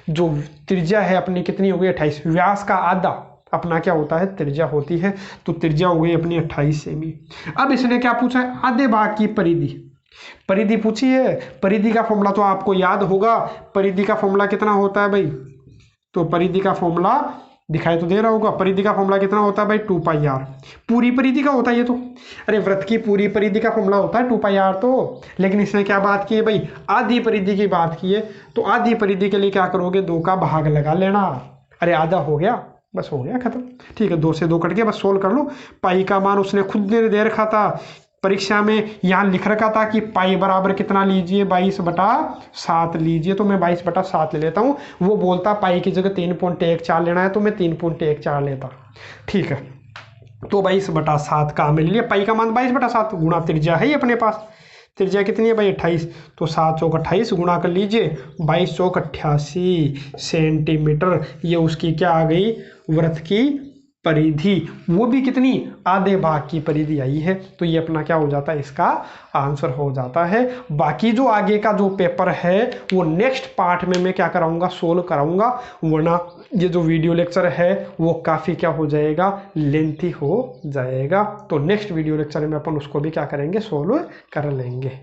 जो त्रिज्या है अपनी कितनी होगी, 28। व्यास का आधा अपना क्या होता है, त्रिज्या होती है, तो त्रिज्या हो गई अपनी 28 सेमी। अब इसने क्या पूछा है, आधे भाग की परिधि, परिधि पूछी है। परिधि का फॉर्मूला तो आपको याद होगा, परिधि का फॉर्मूला कितना होता है भाई, तो परिधि का फॉर्मूला दिखाई तो दे रहा होगा, परिधि का फॉर्मूला कितना होता है भाई, 2πr। पूरी परिधि का होता है ये तो, अरे वृत्त की पूरी परिधि का फॉर्मूला होता है 2πr तो, लेकिन इसने क्या बात की है भाई, आधी परिधि की बात की है। तो आधी परिधि के लिए क्या करोगे, 2 का भाग लगा लेना, अरे आधा हो गया, बस हो गया खत्म। ठीक है, 2 से 2 कट गया, बस सोल्व कर लो। पाई का मान उसने खुद ने दे रखा था परीक्षा में, यहाँ लिख रखा था कि पाई बराबर कितना लीजिए, 22/7 लीजिए, तो मैं 22/7 ले लेता हूँ। वो बोलता पाई की जगह 3.14 लेना है, तो मैं 3.14 लेता। ठीक है, तो 22/7 का हमें ले लिया, पाई का मान 22/7 गुणा त्रिज्या है ही अपने पास, त्रिज्या कितनी है भाई, 28। तो 7 चौक 28 गुणा कर लीजिए, 22 चौक 88 सेंटीमीटर। ये उसकी क्या आ गई, वृत्त की परिधि, वो भी कितनी, आधे भाग की परिधि आई है। तो ये अपना क्या हो जाता है, इसका आंसर हो जाता है। बाकी जो आगे का जो पेपर है वो नेक्स्ट पार्ट में मैं क्या कराऊंगा, सोल्व कराऊंगा, वरना ये जो वीडियो लेक्चर है वो काफ़ी क्या हो जाएगा, लेंथी हो जाएगा। तो नेक्स्ट वीडियो लेक्चर में अपन उसको भी क्या करेंगे, सोल्व कर लेंगे।